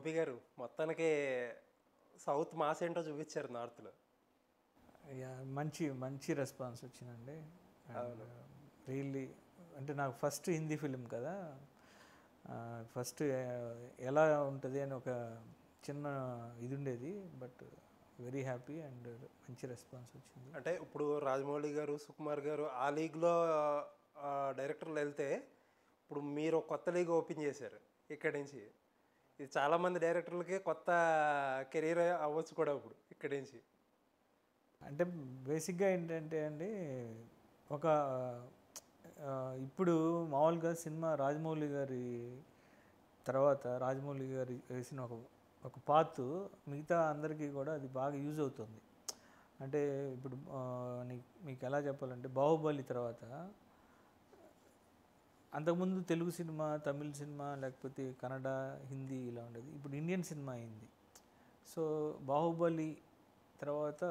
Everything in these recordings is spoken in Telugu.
గోపి గారు మొత్తానికి సౌత్ మాస్ ఏంటో చూపించారు నార్త్లో. మంచి మంచి రెస్పాన్స్ వచ్చిందండి. రియల్లీ అంటే నాకు ఫస్ట్ హిందీ ఫిలిం కదా, ఫస్ట్ ఎలా ఉంటుంది అని ఒక చిన్న ఇది ఉండేది. బట్ వెరీ హ్యాపీ అండ్ మంచి రెస్పాన్స్ వచ్చింది. అంటే ఇప్పుడు రాజమౌళి గారు, సుకుమార్ గారు ఆ లీగ్లో డైరెక్టర్లు వెళ్తే ఇప్పుడు మీరు కొత్త లీగ్ ఓపెన్ చేశారు ఇక్కడి నుంచి. ఇది చాలామంది డైరెక్టర్లకి కొత్త కెరీర్ అవ్వచ్చు కూడా ఇప్పుడు ఇక్కడి నుంచి. అంటే బేసిక్గా ఏంటంటే అండి, ఒక ఇప్పుడు మామూలుగా సినిమా రాజమౌళి గారి తర్వాత రాజమౌళి గారు వేసిన ఒక పాత్ మిగతా అందరికీ కూడా అది బాగా యూజ్ అవుతుంది. అంటే ఇప్పుడు మీకు ఎలా చెప్పాలంటే, బాహుబలి తర్వాత అంతకుముందు తెలుగు సినిమా, తమిళ సినిమా, లేకపోతే కన్నడ, హిందీ ఇలా ఉండేది. ఇప్పుడు ఇండియన్ సినిమా అయింది. సో బాహుబలి తర్వాత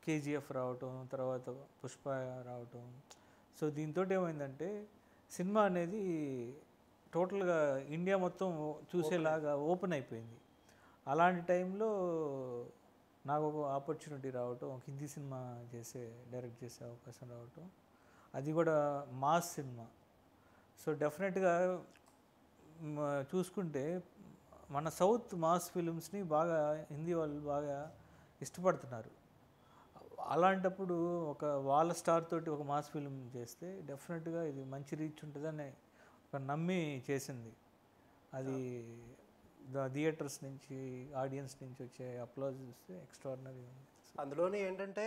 కేజీఎఫ్ రావటం, తర్వాత పుష్ప రావటం. సో దీంతో ఏమైందంటే సినిమా అనేది టోటల్గా ఇండియా మొత్తం చూసేలాగా ఓపెన్ అయిపోయింది. అలాంటి టైంలో నాకు ఒక ఆపర్చునిటీ రావటం, ఒక హిందీ సినిమా డైరెక్ట్ చేసే అవకాశం రావటం, అది కూడా మాస్ సినిమా. సో డెఫినెట్గా చూసుకుంటే మన సౌత్ మాస్ ఫిలిమ్స్ని బాగా హిందీ వాళ్ళు బాగా ఇష్టపడుతున్నారు. అలాంటప్పుడు ఒక వాళ్ళ స్టార్ తోటి ఒక మాస్ ఫిలిం చేస్తే డెఫినెట్గా ఇది మంచి రీచ్ ఉంటుందని ఒక నమ్మి చేసింది. అది థియేటర్స్ నుంచి, ఆడియన్స్ నుంచి వచ్చే అప్లాజ్ చూస్తే ఎక్స్ట్రాడినరీ ఉంది. అందులోనే ఏంటంటే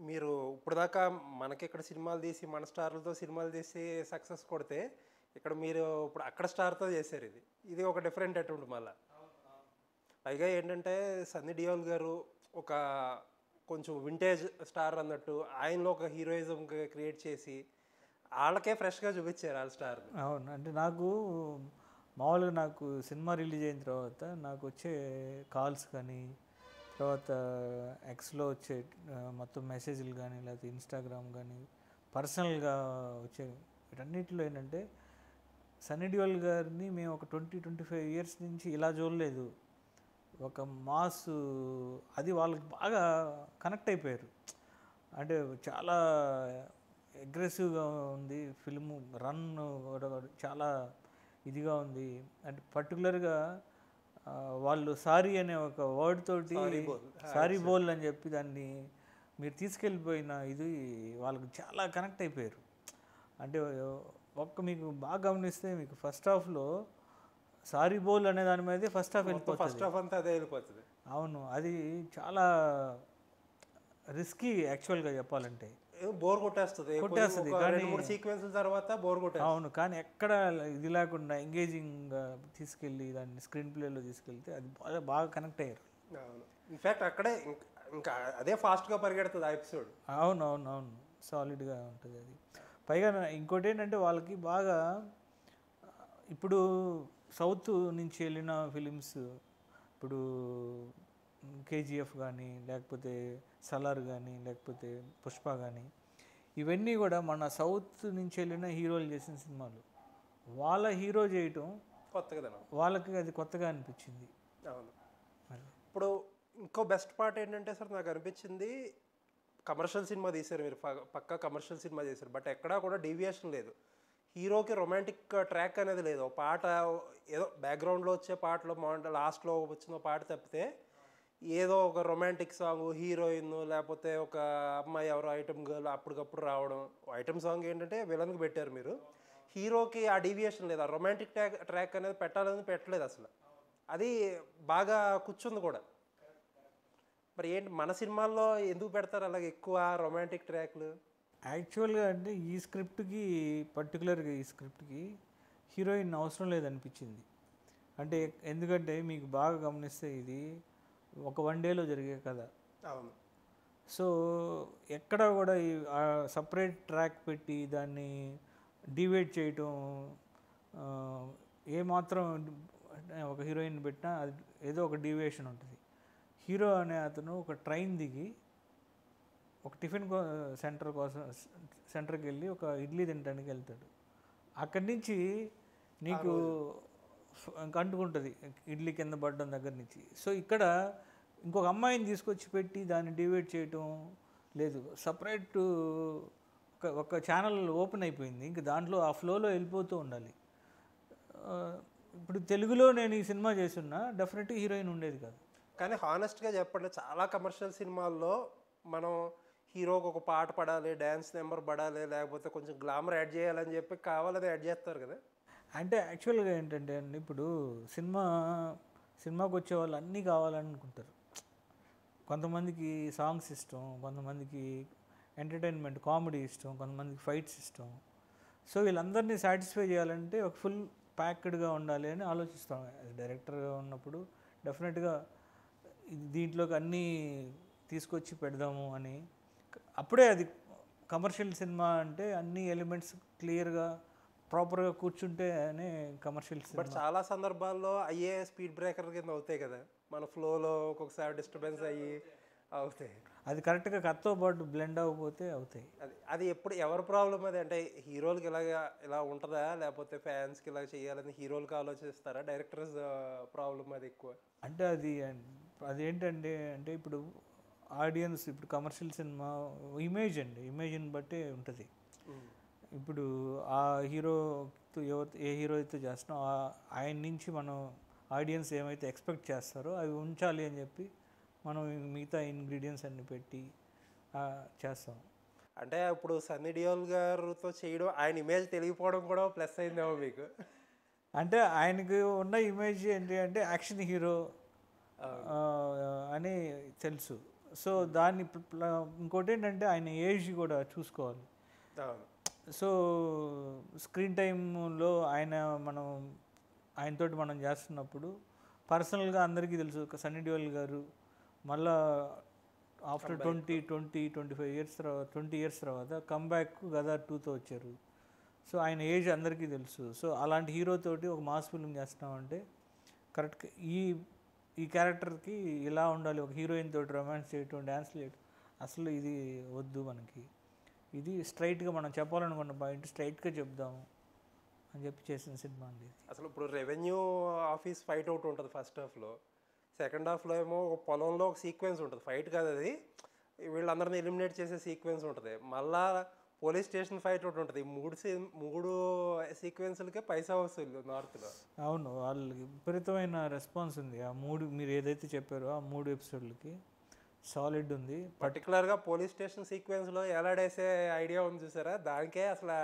మీరు ఇప్పుడు దాకా మనకి ఇక్కడ సినిమాలు తీసి మన స్టార్లతో సినిమాలు తీసి సక్సెస్ కొడితే, ఇక్కడ మీరు ఇప్పుడు అక్కడ స్టార్తో చేశారు. ఇది ఒక డిఫరెంట్ అటెంప్ట్. మళ్ళీ పైగా ఏంటంటే సన్నీ డియోల్ గారు ఒక కొంచెం వింటేజ్ స్టార్ అన్నట్టు ఆయనలో ఒక హీరోయిజం క్రియేట్ చేసి వాళ్ళకే ఫ్రెష్గా చూపించారు వాళ్ళ స్టార్. అవును. అంటే మామూలుగా నాకు సినిమా రిలీజ్ అయిన తర్వాత నాకు వచ్చే కాల్స్ కానీ, తర్వాత ఎక్స్లో వచ్చే మొత్తం మెసేజ్లు కానీ, లేకపోతే ఇన్స్టాగ్రామ్ కానీ, పర్సనల్గా వచ్చే వీటన్నిటిలో ఏంటంటే, సన్నీ డియోల్ గారిని మేము ఒక 20-25 ఇయర్స్ నుంచి ఇలా చూడలేదు. ఒక మాస్ అది వాళ్ళకి బాగా కనెక్ట్ అయిపోయారు. అంటే చాలా అగ్రెసివ్గా ఉంది ఫిల్ము, రన్ చాలా ఇదిగా ఉంది. అంటే పర్టికులర్గా వాళ్ళు సారీ అనే ఒక వర్డ్ తోటి సారీ బోల్ అని చెప్పి దాన్ని మీరు తీసుకెళ్ళిపోయిన ఇది వాళ్ళకి చాలా కనెక్ట్ అయిపోయారు. అంటే మీకు బాగా గమనిస్తే మీకు ఫస్ట్ హాఫ్లో సారీ బోల్ అనే దాని మీద ఫస్ట్ హాఫ్ వెళ్ళిపోతుంది. అవును, అది చాలా రిస్కీ యాక్చువల్గా చెప్పాలంటే. బోర్ కొట్టేస్తుంది కానీ సీక్వెన్స్ తర్వాత బోర్ కొట్టేస్తుంది. అవును, కానీ ఎక్కడ ఇది లేకుండా ఎంగేజింగ్గా తీసుకెళ్ళి దాన్ని స్క్రీన్ ప్లేలో తీసుకెళ్తే అది బాగా కనెక్ట్ అయ్యారు. అవును, ఇన్ఫ్యాక్ట్ అక్కడే ఇంకా అదే ఫాస్ట్గా పరిగెడుతుంది ఆ ఎపిసోడ్. అవును, సాలిడ్గా ఉంటుంది అది. పైగా ఇంకోటి ఏంటంటే వాళ్ళకి బాగా ఇప్పుడు సౌత్ నుంచి వెళ్ళిన ఫిలిమ్స్, ఇప్పుడు కేజీఎఫ్ కానీ, లేకపోతే సలార్ కానీ, లేకపోతే పుష్ప కానీ, ఇవన్నీ కూడా మన సౌత్ నుంచి వెళ్ళిన హీరోలు చేసిన సినిమాలు. వాళ్ళ హీరో చేయటం కొత్తగా వాళ్ళకి అది కొత్తగా అనిపించింది. అవును. ఇప్పుడు ఇంకో బెస్ట్ పార్ట్ ఏంటంటే సార్, నాకు అనిపించింది కమర్షియల్ సినిమా తీశారు మీరు, పక్కా కమర్షియల్ సినిమా చేశారు. బట్ ఎక్కడా కూడా డీవియేషన్ లేదు. హీరోకి రొమాంటిక్ ట్రాక్ అనేది లేదు. ఒక పాట ఏదో బ్యాక్గ్రౌండ్లో వచ్చే పాటలో లాస్ట్లో వచ్చిన పాట తప్పితే ఏదో ఒక రొమాంటిక్ సాంగ్, హీరోయిన్ లేకపోతే ఒక అమ్మాయి ఎవరో ఐటమ్ గర్ల్ అప్పటికప్పుడు రావడం. ఐటమ్ సాంగ్ ఏంటంటే విలన్కి పెట్టారు మీరు, హీరోకి ఆ డీవియేషన్ లేదు. ఆ రొమాంటిక్ ట్రాక్ అనేది పెట్టాలని పెట్టలేదు అసలు. అది బాగా కూర్చుంది కూడా. మరి ఏంటి మన సినిమాల్లో ఎందుకు పెడతారు అలాగే ఎక్కువ రొమాంటిక్ ట్రాక్లు? యాక్చువల్గా అంటే ఈ స్క్రిప్ట్కి, పర్టికులర్గా ఈ స్క్రిప్ట్కి హీరోయిన్ అవసరం లేదనిపించింది. అంటే ఎందుకంటే మీకు బాగా గమనిస్తే ఇది ఒక 1 డేలో జరిగే కథ. అవును. సో ఎక్కడ కూడా సపరేట్ ట్రాక్ పెట్టి దాన్ని డివైడ్ చేయటం, ఏమాత్రం ఒక హీరోయిన్ పెట్టినా అది ఏదో ఒక డీవియేషన్ ఉంటుంది. హీరో అనే అతను ఒక ట్రైన్ దిగి ఒక టిఫిన్ సెంటర్కి వెళ్ళి ఒక ఇడ్లీ తినడానికి వెళ్తాడు. అక్కడి నుంచి నీకు ఇంక అంటుకుంటుంది ఇడ్లీ కింద పడడం దగ్గర నుంచి. సో ఇక్కడ ఇంకొక అమ్మాయిని తీసుకొచ్చి పెట్టి దాన్ని డివైడ్ చేయటం లేదు. సపరేట్ ఒక ఛానల్ ఓపెన్ అయిపోయింది, ఇంక దాంట్లో ఆ ఫ్లోలో వెళ్ళిపోతూ ఉండాలి. ఆ, ఇప్పుడు తెలుగులో నేను ఈ సినిమా చేస్తున్నా డెఫినెట్గా హీరోయిన్ ఉండేది కాదు. కానీ హానెస్ట్గా చెప్పండి, చాలా కమర్షియల్ సినిమాల్లో మనం హీరోకి ఒక పాట పడాలి, డ్యాన్స్ నెంబర్ పడాలి, లేకపోతే కొంచెం గ్లామర్ యాడ్ చేయాలని చెప్పి కావాలని యాడ్ చేస్తారు కదా. అంటే యాక్చువల్గా ఏంటంటే అండి, ఇప్పుడు సినిమాకి వచ్చే వాళ్ళు అన్నీ కావాలనుకుంటారు. కొంతమందికి సాంగ్స్ ఇష్టం, కొంతమందికి ఎంటర్టైన్మెంట్ కామెడీ ఇష్టం, కొంతమందికి ఫైట్స్ ఇష్టం. సో వీళ్ళందరినీ సాటిస్ఫై చేయాలంటే ఒక ఫుల్ ప్యాక్డ్గా ఉండాలి అని ఆలోచిస్తాం. డైరెక్టర్గా ఉన్నప్పుడు డెఫినెట్గా దీంట్లోకి అన్నీ తీసుకొచ్చి పెడదాము అని. అప్పుడే అది కమర్షియల్ సినిమా అంటే అన్ని ఎలిమెంట్స్ క్లియర్గా ప్రాపర్గా కూర్చుంటేనే కమర్షియల్ బట్ సినిమా. చాలా సందర్భాల్లో అయ్యే స్పీడ్ బ్రేకర్ కింద అవుతాయి కదా, మన ఫ్లోలో ఒక్కొక్కసారి డిస్టర్బెన్స్ అయ్యి అవుతాయి. అది కరెక్ట్గా కథతో పాటు బ్లెండ్ అవ్వకపోతే అవుతాయి. అది ఎప్పుడు ఎవరి ప్రాబ్లం అది? అంటే హీరోలకి ఇలా ఉంటుందా, లేకపోతే ఫ్యాన్స్కి ఇలా చేయాలని హీరోలకి ఆలోచిస్తారా, డైరెక్టర్స్ ప్రాబ్లం అది ఎక్కువ? అంటే అదేంటంటే అంటే ఇప్పుడు ఆడియన్స్, ఇప్పుడు కమర్షియల్ సినిమా ఇమేజ్ని బట్టే ఉంటుంది. ఇప్పుడు ఆ హీరోతో ఏ హీరో అయితే చేస్తున్నాం ఆయన నుంచి మనం ఆడియన్స్ ఏమైతే ఎక్స్పెక్ట్ చేస్తారో అవి ఉంచాలి అని చెప్పి మనం మిగతా ఇంగ్రీడియంట్స్ అన్ని పెట్టి చేస్తాం. అంటే ఇప్పుడు సన్నీ డియోల్ గారితో చేయడం, ఆయన ఇమేజ్ తెలియకపోవడం కూడా ప్లస్ అయిందేమో మీకు. అంటే ఆయనకి ఉన్న ఇమేజ్ ఏంటి అంటే యాక్షన్ హీరో అని తెలుసు. సో దాన్ని ఇంకోటి ఏంటంటే ఆయన ఏజ్ కూడా చూసుకోవాలి. సో స్క్రీన్ టైంలో ఆయనతోటి మనం చేస్తున్నప్పుడు పర్సనల్గా అందరికీ తెలుసు సన్నీ డియోల్ గారు మళ్ళా ఆఫ్టర్ 25 ఇయర్స్ తర్వాత కమ్బ్యాక్ గదర్ 2తో వచ్చారు. సో ఆయన ఏజ్ అందరికీ తెలుసు. సో అలాంటి హీరోతోటి ఒక మాస్ ఫిల్మ్ చేస్తున్నామంటే కరెక్ట్గా ఈ క్యారెక్టర్కి ఇలా ఉండాలి, ఒక హీరోయిన్ తోటి రొమాన్స్ చేయటం, డ్యాన్స్ చేయటం, అసలు ఇది వద్దు మనకి. ఇది స్ట్రైట్గా మనం చెప్పాలనుకున్న పాయింట్ స్ట్రైట్గా చెప్దాము అని చెప్పి చేసిన సినిమా అండి. అసలు ఇప్పుడు రెవెన్యూ ఆఫీస్ ఫైట్ అవుట్ ఉంటుంది ఫస్ట్ హాఫ్లో, సెకండ్ హాఫ్లో ఏమో ఒక పొలంలో ఒక సీక్వెన్స్ ఉంటుంది, ఫైట్ కాదు అది, వీళ్ళందరినీ ఎలిమినేట్ చేసే సీక్వెన్స్ ఉంటుంది. మళ్ళా పోలీస్ స్టేషన్ ఫైట్ అవుట్ ఉంటుంది. మూడు సీక్వెన్స్లకే పైసా వసూలు నార్త్లో. అవును, వాళ్ళకి విపరీతమైన రెస్పాన్స్ ఉంది. ఆ 3 మీరు ఏదైతే చెప్పారో ఆ 3 ఎపిసోడ్లకి సాలిడ్ ఉంది. పర్టికులర్గా పోలీస్ స్టేషన్ సీక్వెన్స్లో ఎలాడేసే ఐడియా ఉంది చూసారా, దానికే అసలు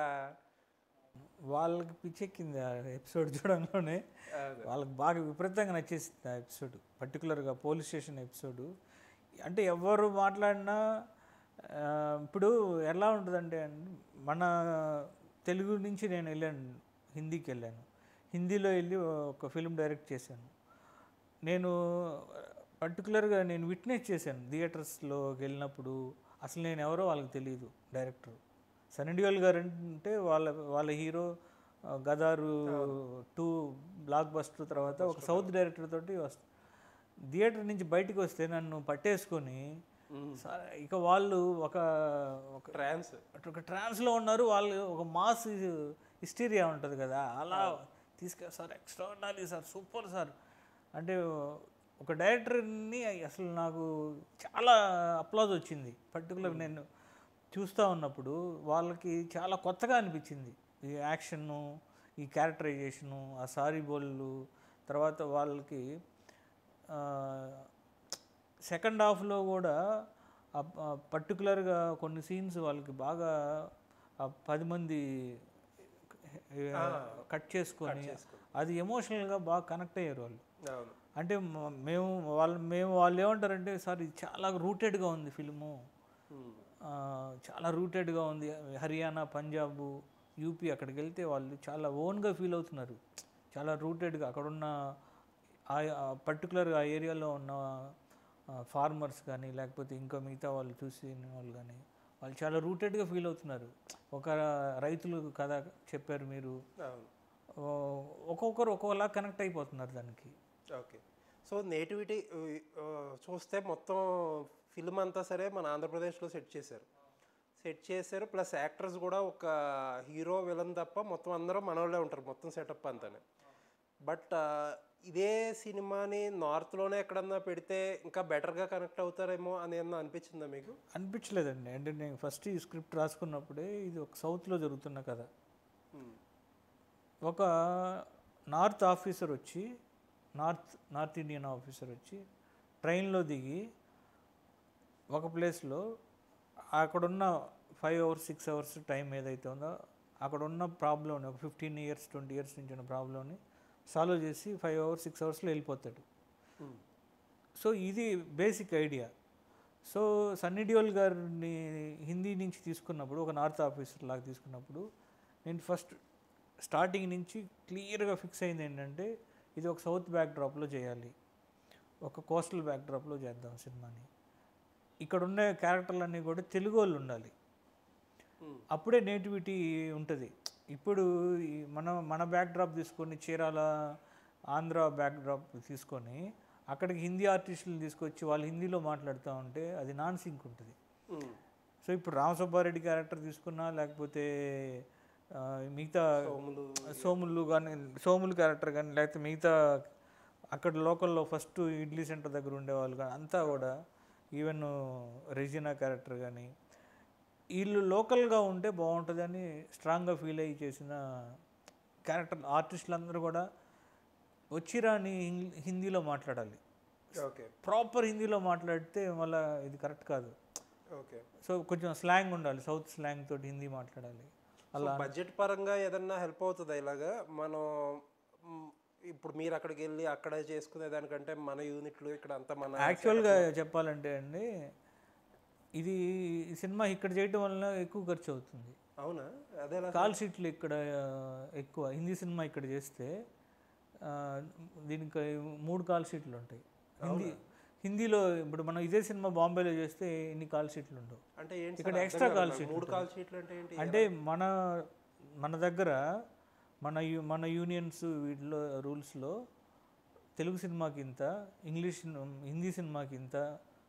వాళ్ళకి పిచ్చెక్కింది ఆ ఎపిసోడ్ చూడంలోనే. వాళ్ళకి బాగా విపరీతంగా నచ్చేసింది ఆ ఎపిసోడ్, పర్టికులర్గా పోలీస్ స్టేషన్ ఎపిసోడు. అంటే ఎవరు మాట్లాడినా ఇప్పుడు ఎలా ఉంటుందంటే మన తెలుగు నుంచి నేను వెళ్ళాను, హిందీకి వెళ్ళాను, హిందీలో వెళ్ళి ఒక ఫిల్మ్ డైరెక్ట్ చేశాను. నేను పర్టికులర్గా నేను విట్నెస్ చేశాను థియేటర్స్లోకి వెళ్ళినప్పుడు. అసలు నేను ఎవరో వాళ్ళకి తెలియదు. డైరెక్టర్ సన్నీ డియోల్ గారు అంటే వాళ్ళ హీరో గదారు 2 బ్లాక్ బస్టర్ తర్వాత ఒక సౌత్ డైరెక్టర్ తోటి థియేటర్ నుంచి బయటకు వస్తే నన్ను పట్టేసుకొని ఇక వాళ్ళు ఒక ట్రాన్స్లో ఉన్నారు. వాళ్ళు ఒక మాస్ హిస్టీరియా ఉంటుంది కదా, అలా సార్ ఎక్స్ట్రా ఉండాలి సార్, సూపర్ సార్ అంటే ఒక డైరెక్టర్ని అసలు నాకు చాలా అప్లాజ్ వచ్చింది. పర్టికులర్ నేను చూస్తూ ఉన్నప్పుడు వాళ్ళకి చాలా కొత్తగా అనిపించింది ఈ యాక్షను, ఈ క్యారెక్టరైజేషను, ఆ సారీ బోళ్ళు. తర్వాత వాళ్ళకి సెకండ్ హాఫ్లో కూడా పర్టికులర్గా కొన్ని సీన్స్ వాళ్ళకి బాగా 10 మంది కట్ చేసుకొని అది ఎమోషనల్గా బాగా కనెక్ట్ అయ్యారు వాళ్ళు. అంటే వాళ్ళు ఏమంటారంటే సార్ ఇది చాలా రూటెడ్గా ఉంది ఫిల్ము, చాలా రూటెడ్గా ఉంది. హర్యానా, పంజాబ్, యూపీ అక్కడికి వెళ్తే వాళ్ళు చాలా ఓన్గా ఫీల్ అవుతున్నారు, చాలా రూటెడ్గా. అక్కడున్న పర్టికులర్గా ఆ ఏరియాలో ఉన్న ఫార్మర్స్ కానీ లేకపోతే ఇంకా మిగతా వాళ్ళు చూసిన వాళ్ళు కానీ వాళ్ళు చాలా రూటెడ్గా ఫీల్ అవుతున్నారు. ఒక రైతులు కథ చెప్పారు మీరు, ఒక్కొక్కరు ఒక్కొక్కలా కనెక్ట్ అయిపోతున్నారు దానికి. ఓకే, సో నేటివిటీ చూస్తే మొత్తం ఫిల్మ్ అంతా సరే మన ఆంధ్రప్రదేశ్లో సెట్ చేశారు. ప్లస్ యాక్టర్స్ కూడా ఒక హీరో విలన్ తప్ప మొత్తం అందరూ మనోళ్ళే ఉంటారు, మొత్తం సెటప్ అంతానే. బట్ ఇదే సినిమాని నార్త్లోనే ఎక్కడన్నా పెడితే ఇంకా బెటర్గా కనెక్ట్ అవుతారేమో అని ఏమన్నా అనిపించిందా మీకు? అనిపించలేదండి. అంటే నేను ఫస్ట్ ఈ స్క్రిప్ట్ రాసుకున్నప్పుడే ఇది ఒక సౌత్లో జరుగుతున్న కథ. ఒక నార్త్ ఆఫీసర్ వచ్చి నార్త్ ఇండియన్ ఆఫీసర్ వచ్చి ట్రైన్లో దిగి ఒక ప్లేస్లో అక్కడున్న 5 hours 6 hours టైం ఏదైతే ఉందో అక్కడ ఉన్న ప్రాబ్లమ్ని ఒక 15 years 20 years నుంచి ఉన్న ప్రాబ్లమ్ని సాల్వ్ చేసి 5 hours 6 hours వెళ్ళిపోతాడు. సో ఇది basic idea. So Sunny Deol గారిని హిందీ నుంచి తీసుకున్నప్పుడు, ఒక నార్త్ ఆఫీసర్ లాగా తీసుకున్నప్పుడు, నేను ఫస్ట్ స్టార్టింగ్ నుంచి క్లియర్గా ఫిక్స్ అయింది ఏంటంటే ఇది ఒక సౌత్ బ్యాక్డ్రాప్లో చేయాలి, ఒక కోస్టల్ బ్యాక్డ్రాప్లో చేద్దాం సినిమాని. ఇక్కడ ఉన్న క్యారెక్టర్లన్నీ కూడా తెలుగు వాళ్ళు ఉండాలి, అప్పుడే నేటివిటీ ఉంటుంది. ఇప్పుడు మన బ్యాక్డ్రాప్ తీసుకొని చీరాల ఆంధ్ర బ్యాక్డ్రాప్ తీసుకొని అక్కడికి హిందీ ఆర్టిస్టులు తీసుకొచ్చి వాళ్ళు హిందీలో మాట్లాడుతూ ఉంటే అది నాన్ సింక్ ఉంటుంది. సో ఇప్పుడు రామసుబ్బారెడ్డి క్యారెక్టర్ తీసుకున్నా, లేకపోతే మిగతా సోములు క్యారెక్టర్ కానీ, లేకపోతే మిగతా అక్కడ లోకల్లో ఫస్ట్ ఇడ్లీ సెంటర్ దగ్గర ఉండేవాళ్ళు కానీ అంతా కూడా, ఈవెన్ రెజినా క్యారెక్టర్ కానీ, వీళ్ళు లోకల్గా ఉంటే బాగుంటుందని స్ట్రాంగ్గా ఫీల్ అయ్యి చేసిన క్యారెక్టర్. ఆర్టిస్టులు అందరూ కూడా వచ్చిరాని హిందీలో మాట్లాడాలి. ఓకే, ప్రాపర్ హిందీలో మాట్లాడితే మళ్ళీ ఇది కరెక్ట్ కాదు. ఓకే, సో కొంచెం స్లాంగ్ ఉండాలి, సౌత్ స్లాంగ్ తోటి హిందీ మాట్లాడాలి. అలా బడ్జెట్ పరంగా ఏదన్నా హెల్ప్ అవుతుందా ఇలాగా? మనం ఇప్పుడు మీరు అక్కడికి వెళ్ళి అక్కడ చేసుకునే దానికంటే మన యూనిట్లు ఇక్కడ అంతా మన యాక్చువల్గా చెప్పాలంటే అండి, ఇది సినిమా ఇక్కడ చేయటం వల్ల ఎక్కువ ఖర్చు అవుతుంది. అవునా? అదే కాల్ షీట్లు ఇక్కడ ఎక్కువ. హిందీ సినిమా ఇక్కడ చేస్తే దీనికి 3 కాల్ షీట్లు ఉంటాయి. హిందీలో ఇప్పుడు మనం ఇదే సినిమా బాంబేలో చేస్తే ఇన్ని కాల్ షీట్లు ఉండవు. అంటే ఇక్కడ ఎక్స్ట్రా కాల్ షీట్లు. 3 కాల్ షీట్లు అంటే ఏంటి? అంటే మన దగ్గర మన యూనియన్స్ వీటిలో రూల్స్లో తెలుగు సినిమాకి ఇంత, హిందీ సినిమాకి ఇంత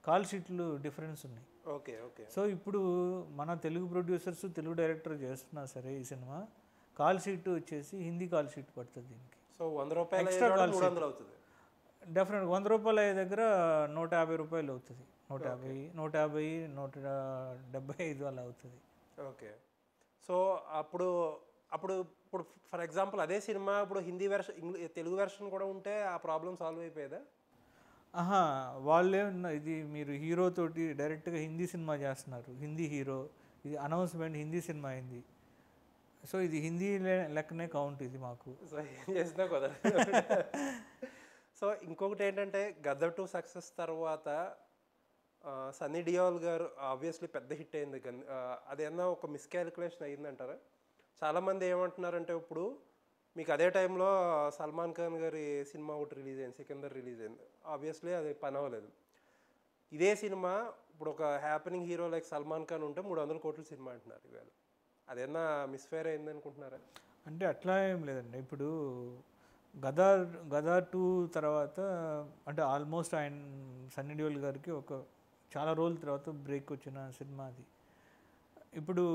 కాల్ షీట్లు డిఫరెన్స్ ఉన్నాయి. Okay, okay. సో ఇప్పుడు మన తెలుగు ప్రొడ్యూసర్స్, తెలుగు డైరెక్టర్ చేస్తున్నా సరే ఈ సినిమా కాల్ షీట్ వచ్చేసి హిందీ కాల్ షీట్ పడుతుంది దీనికి. సో 100 రూపాయలు ఎక్స్ట్రా కాల్ షీట్ అవుతుంది. డెఫినెట్గా 100 రూపాయల దగ్గర 150 రూపాయలు అవుతుంది. 150 175 అలా అవుతుంది. ఓకే. సో అప్పుడు ఇప్పుడు ఫర్ ఎగ్జాంపుల్ అదే సినిమా ఇప్పుడు హిందీ వెర్షన్, తెలుగు వెర్షన్ కూడా ఉంటే ఆ ప్రాబ్లం సాల్వ్ అయిపోయేదా? వాళ్ళే ఇది మీరు హీరోతోటి డైరెక్ట్గా హిందీ సినిమా చేస్తున్నారు, హిందీ హీరో, ఇది అనౌన్స్మెంట్ హిందీ సినిమా అయింది. సో ఇది హిందీ లెక్కనే కౌంట్ ఇది మాకు. సో ఏం చేసినా కదా. సో ఇంకొకటి ఏంటంటే గదర్ 2 సక్సెస్ తర్వాత సన్నీ డియోల్ గారు ఆబ్వియస్లీ పెద్ద హిట్ అయింది. అదేమన్నా ఒక మిస్కాలిక్యులేషన్ అయ్యిందంటారా? చాలామంది ఏమంటున్నారంటే ఇప్పుడు మీకు అదే టైంలో సల్మాన్ ఖాన్ గారి సినిమా ఒకటి రిలీజ్ అయింది, సికిందర్ రిలీజ్ అయింది. ఆబ్వియస్లీ అది పని అవ్వలేదు. ఇదే సినిమా ఇప్పుడు ఒక happening hero like Salman Khan ఉంటే 300 కోట్ల సినిమా అంటున్నారు ఇవాళ. అదేమన్నా మిస్ఫైర్ అయింది అనుకుంటున్నారా? అంటే అట్లా ఏం లేదండి. ఇప్పుడు గదర్ 2 తర్వాత అంటే ఆల్మోస్ట్ ఆయన సన్నీ డియోల్ గారికి ఒక చాలా రోజుల తర్వాత బ్రేక్ వచ్చిన సినిమా అది. ఇప్పుడు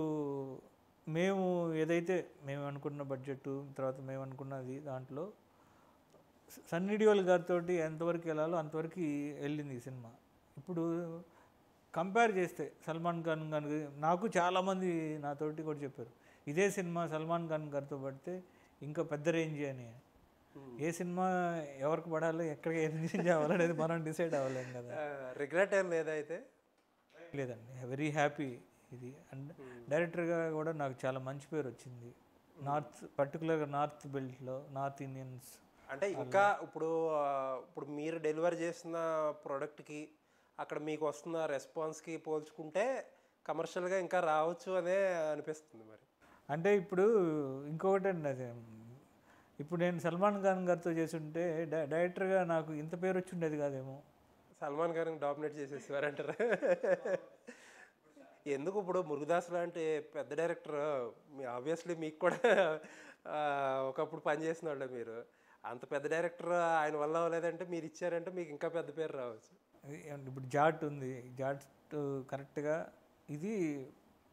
మేము అనుకున్న బడ్జెట్ తర్వాత మేము అనుకున్నది దాంట్లో సన్నీ డియోల్ గారితో ఎంతవరకు వెళ్ళాలో అంతవరకు వెళ్ళింది ఈ సినిమా. ఇప్పుడు కంపేర్ చేస్తే సల్మాన్ ఖాన్ గారికి, నాకు చాలామంది నాతోటి కూడా చెప్పారు ఇదే సినిమా సల్మాన్ ఖాన్ గారితో పడితే ఇంకా పెద్ద రేంజ్ అని. ఏ సినిమా ఎవరికి పడాలో ఎక్కడికి రేంజ్ అవ్వాలనేది మనం డిసైడ్ అవ్వలేం కదా. రిగ్రెట్ ఏం లేదైతే? లేదండి, వెరీ హ్యాపీ ఇది. అండ్ డైరెక్టర్గా కూడా నాకు చాలా మంచి పేరు వచ్చింది పర్టికులర్గా నార్త్ బెల్ట్లో, నార్త్ ఇండియన్స్. అంటే ఇంకా ఇప్పుడు మీరు డెలివరీ చేసిన ప్రోడక్ట్కి అక్కడ మీకు వస్తున్న రెస్పాన్స్కి పోల్చుకుంటే కమర్షియల్గా ఇంకా రావచ్చు అనే అనిపిస్తుంది. మరి అంటే ఇప్పుడు ఇంకొకటి అండి, అదే ఇప్పుడు నేను సల్మాన్ ఖాన్ గారితో చేస్తుంటే డైరెక్టర్గా నాకు ఇంత పేరు వచ్చి ఉండేది కాదేమో. సల్మాన్ ఖాన్ డామినేట్ చేసేసేవారంటారా? ఎందుకు ఇప్పుడు మురుగదాస్ లాంటి పెద్ద డైరెక్టర్ ఆబ్వియస్లీ మీకు కూడా ఒకప్పుడు పనిచేసిన వాళ్ళే, మీరు అంత పెద్ద డైరెక్టర్ ఆయన వల్ల అవ్వలేదంటే మీరు ఇచ్చారంటే మీకు ఇంకా పెద్ద పేరు రావచ్చు. ఇప్పుడు జాట్ ఉంది, జాట్ కరెక్ట్గా ఇది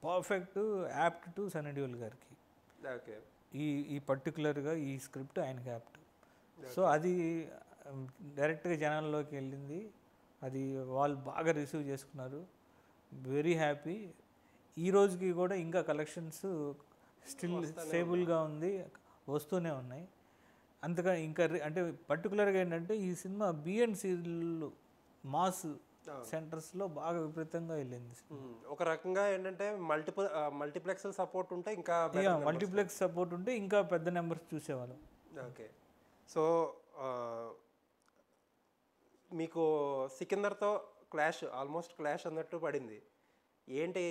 perfect apt to Sunny Deol గారికి. ఓకే, ఈ పర్టికులర్గా ఈ స్క్రిప్ట్ ఆయనకి యాప్ట్. సో అది డైరెక్ట్గా జనాల్లోకి వెళ్ళింది. అది వాళ్ళు బాగా రిసీవ్ చేసుకున్నారు. Very happy. ఈ రోజుకి కూడా ఇంకా కలెక్షన్స్ స్టిల్ స్టేబుల్గా ఉంది, వస్తూనే ఉన్నాయి. అంతగా ఇంకా అంటే పర్టికులర్గా ఏంటంటే ఈ సినిమా బిఎన్సీలు మాస్ సెంటర్స్లో బాగా విపరీతంగా వెళ్ళింది. ఒక రకంగా ఏంటంటే మల్టీప్లెక్స్ సపోర్ట్ ఉంటే ఇంకా మల్టీప్లెక్స్ సపోర్ట్ ఉంటే ఇంకా పెద్ద నెంబర్స్ చూసేవాళ్ళం. ఓకే. సో మీకు సికిందర్తో ఆల్మోస్ట్ క్లాష్ అన్నట్టు పడింది. ఏంటి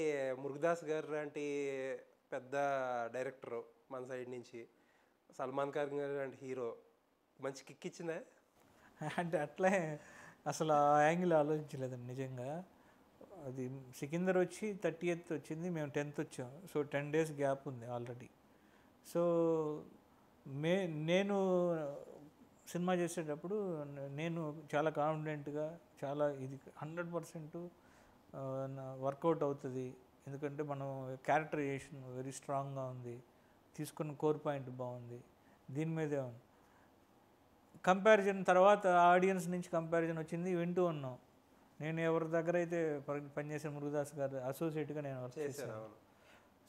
మురుగదాస్ గారు లాంటి పెద్ద డైరెక్టరు మన సైడ్ నుంచి, సల్మాన్ ఖాన్ గారు లాంటి హీరో మంచి కిక్ ఇచ్చిందా? అంటే అట్లే అసలు ఆ యాంగిల్ ఆలోచించలేదండి నిజంగా. అది సికిందర్ వచ్చి 30th వచ్చింది, మేము 10th వచ్చాం. సో 10 days గ్యాప్ ఉంది ఆల్రెడీ. సో నేను సినిమా చేసేటప్పుడు నేను చాలా కాన్ఫిడెంట్గా, చాలా ఇది 100% వర్కౌట్ అవుతుంది. ఎందుకంటే మనం క్యారెక్టరైజేషన్ వెరీ స్ట్రాంగ్గా ఉంది, తీసుకున్న కోర్ పాయింట్ బాగుంది, దీని మీదే ఉంది. కంపారిజన్ తర్వాత ఆడియన్స్ నుంచి కంపారిజన్ వచ్చింది, వింటూ ఉన్నాం. నేను ఎవరి దగ్గర అయితే పనిచేసిన మురుగదాస్ గారు అసోసియేట్గా నేను వర్క్ చేశాను.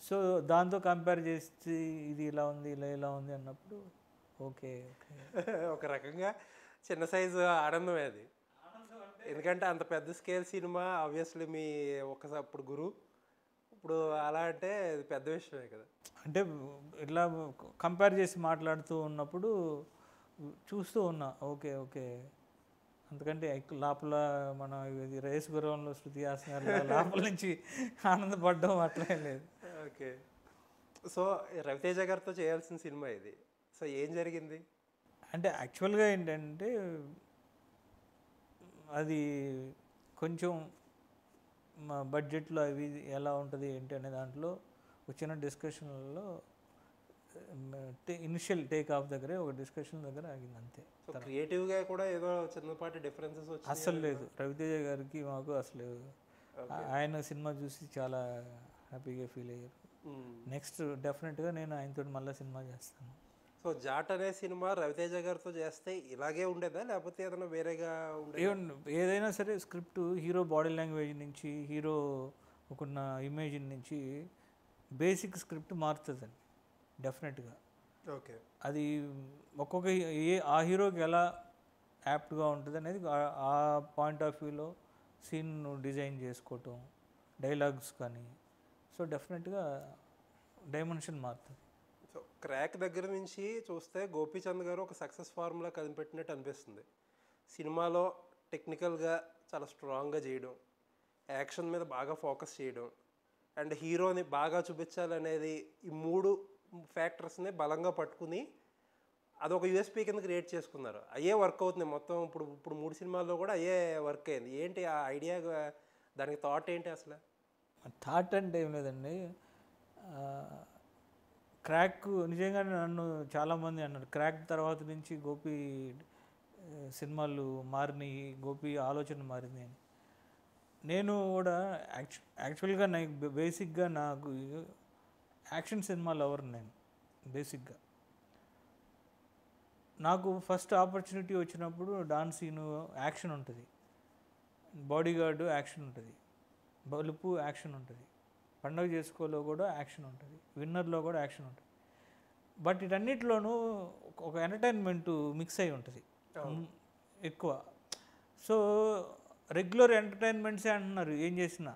సో దాంతో కంపేర్ చేసి ఇది ఇలా ఉంది, ఇలా ఉంది అన్నప్పుడు ఓకే ఒక రకంగా చిన్న సైజు ఆనందమే అది. ఎందుకంటే అంత పెద్ద స్కేల్ సినిమా ఆబ్వియస్లీ మీ అప్పుడు గురు, ఇప్పుడు అలా అంటే అది పెద్ద విషయమే కదా. అంటే ఇట్లా కంపేర్ చేసి మాట్లాడుతూ ఉన్నప్పుడు చూస్తూ ఉన్నా, ఓకే అందుకంటే లోపల మనం ఇది రేసు గుర్రంలో శృతి హాసన్ లోపల నుంచి ఆనందపడ్డం అట్లే లేదు. ఓకే. సో రవితేజ గారితో చేయాల్సిన సినిమా ఇది. సో ఏం జరిగింది అంటే యాక్చువల్గా ఏంటంటే అది కొంచెం మా బడ్జెట్లో అవి ఎలా ఉంటుంది ఏంటి అనే దాంట్లో వచ్చిన డిస్కషన్లలో ఇనిషియల్ టేక్ ఆఫ్ దగ్గరే ఒక డిస్కషన్ దగ్గర ఆగింది అంతే. క్రియేటివ్గా కూడా ఏదో చిన్నపాటి డిఫరెన్సెస్ వచ్చాయి అస్సలు లేదు. రవితేజ గారికి మాకు అసలు ఆయన సినిమా చూసి చాలా హ్యాపీగా ఫీల్ అయ్యారు. నెక్స్ట్ డెఫినెట్గా నేను ఆయనతో మళ్ళీ సినిమా చేస్తాను. సో జాట్ అనే సినిమా రవితేజ గారితో చేస్తే ఇలాగే ఉండేదా, లేకపోతే ఏదైనా వేరేగా ఉండేదా? ఏదైనా సరే స్క్రిప్ట్ హీరో బాడీ లాంగ్వేజ్ నుంచి, హీరో ఒకన్న ఇమేజ్ నుంచి బేసిక్ స్క్రిప్ట్ మారుతుందండి డెఫినెట్గా. ఓకే. అది ఒక్కొక్క ఆ హీరోకి ఎలా యాప్ట్గా ఉంటుంది అనేది ఆ పాయింట్ ఆఫ్ వ్యూలో సీన్ డిజైన్ చేసుకోవటం, డైలాగ్స్ కానీ. సో డెఫినెట్గా డైమెన్షన్ మారుతుంది. సో క్రాక్ దగ్గర నుంచి చూస్తే గోపీచంద్ గారు ఒక సక్సెస్ ఫార్ములా కనిపెట్టినట్టు అనిపిస్తుంది. సినిమాలో టెక్నికల్గా చాలా స్ట్రాంగ్గా చేయడం, యాక్షన్ మీద బాగా ఫోకస్ చేయడం, అండ్ హీరోని బాగా చూపించాలనేది, ఈ 3 ఫ్యాక్టర్స్ని బలంగా పట్టుకుని అదొక యూఎస్పీ కింద క్రియేట్ చేసుకున్నారు. అయ్యే వర్క్ అవుతుంది మొత్తం. ఇప్పుడు 3 సినిమాల్లో కూడా అయ్యే వర్క్ అయింది. ఏంటి ఆ ఐడియా, దానికి థాట్ ఏంటి అసలు? థాట్ అంటే ఏం లేదండి. క్రాక్ నిజంగానే నన్ను చాలామంది అన్నారు, క్రాక్ తర్వాత నుంచి గోపి సినిమాలు మారినాయి, గోపి ఆలోచన మారింది అని. నేను కూడా యాక్చువల్గా నాకు బేసిక్గా నాకు యాక్షన్ సినిమాలు ఎవరు నేను బేసిక్గా. నాకు ఫస్ట్ ఆపర్చునిటీ వచ్చినప్పుడు డాన్స్ సీను యాక్షన్ ఉంటుంది, బాడీగార్డు యాక్షన్ ఉంటుంది, బలుపు యాక్షన్ ఉంటుంది, పండగ చేసుకోలో కూడా యాక్షన్ ఉంటుంది, విన్నర్లో కూడా యాక్షన్ ఉంటుంది. బట్ వీటన్నిటిలోనూ ఒక ఎంటర్టైన్మెంట్ మిక్స్ అయి ఉంటుంది ఎక్కువ. సో రెగ్యులర్ ఎంటర్టైన్మెంట్సే అంటున్నారు ఏం చేసినా.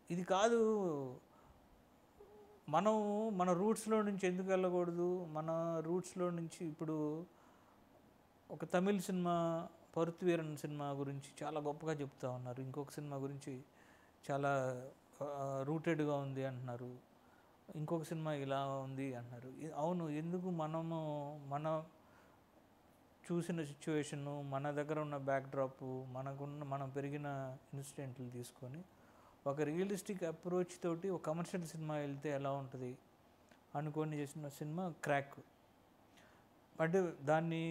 ఇది కాదు, మనం మన రూట్స్లో నుంచి ఎందుకు వెళ్ళకూడదు? మన రూట్స్లో నుంచి ఇప్పుడు ఒక తమిళ్ సినిమా పరుత్వీరన్ సినిమా గురించి చాలా గొప్పగా చెప్తా ఉన్నారు, ఇంకొక సినిమా గురించి చాలా రూటెడ్గా ఉంది అంటున్నారు, ఇంకొక సినిమా ఇలా ఉంది అంటున్నారు. అవును, ఎందుకు మనము మన చూసిన సిచ్యువేషను, మన దగ్గర ఉన్న బ్యాక్డ్రాప్, మనం పెరిగిన ఇన్సిడెంట్లు తీసుకొని ఒక రియలిస్టిక్ అప్రోచ్ తోటి ఒక కమర్షియల్ సినిమా వెళ్తే ఎలా ఉంటుంది అనుకొని చేసిన సినిమా క్రాక్. అంటే దాన్ని